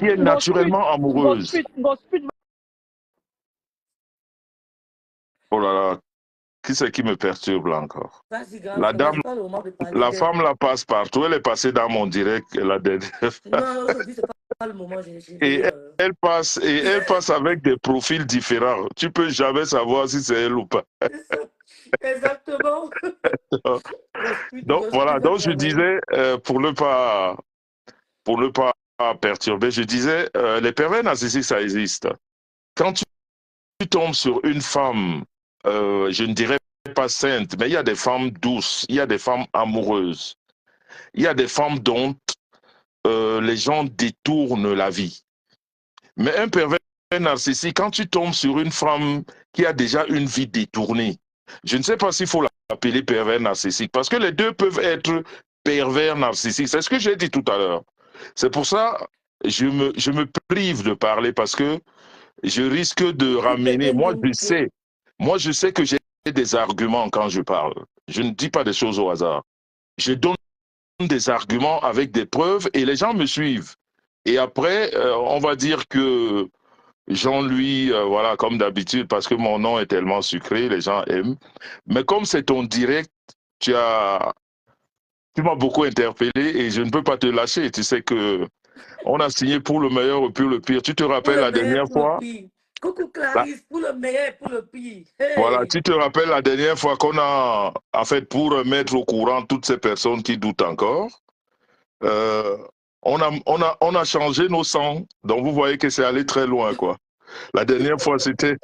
est naturellement amoureuse. Oh là là, qui c'est qui me perturbe là encore? La dame, la femme la passe partout. Elle est passée dans mon direct la dernière fois. Non, aujourd'hui, c'est pas le moment. Et elle passe avec des profils différents. Tu peux jamais savoir si c'est elle ou pas. Exactement. Donc voilà, donc je disais, pour ne pas perturber, je disais, les pervers narcissiques, ça existe. Quand tu tombes sur une femme, je ne dirais pas sainte, mais il y a des femmes douces, il y a des femmes amoureuses, il y a des femmes dont les gens détournent la vie. Mais un pervers narcissique, quand tu tombes sur une femme qui a déjà une vie détournée, je ne sais pas s'il faut l'appeler pervers narcissique, parce que les deux peuvent être pervers narcissiques. C'est ce que j'ai dit tout à l'heure. C'est pour ça que je me prive de parler, parce que je risque de ramener. Moi, je sais que j'ai des arguments quand je parle. Je ne dis pas des choses au hasard. Je donne des arguments avec des preuves et les gens me suivent. Et après, on va dire que Jean-Louis, voilà, comme d'habitude, parce que mon nom est tellement sucré, les gens aiment. Mais comme c'est ton direct, tu m'as beaucoup interpellé et je ne peux pas te lâcher. Tu sais que on a signé pour le meilleur et pour le pire. Tu te rappelles la dernière fois? Coucou Clarisse, pour le meilleur et pour le pire. Hey. Voilà, tu te rappelles la dernière fois qu'on a, en fait, pour mettre au courant toutes ces personnes qui doutent encore, on a changé nos sangs. Donc vous voyez que c'est allé très loin, quoi. La dernière fois, c'était